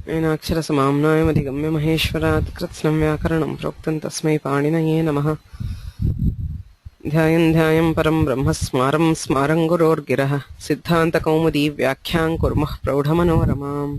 येनाक्षरसमाम्नायमधिगम्य महेश्वरात् कृत्स्नं व्याकरणं प्रोक्तं तस्मै पाणिनये नमः। ध्यायन् परं ब्रह्म स्मारं स्मारं गुरोर्गिरः सिद्धान्तकौमुदी व्याख्यां कुर्मः प्रौढमनोरमाम्।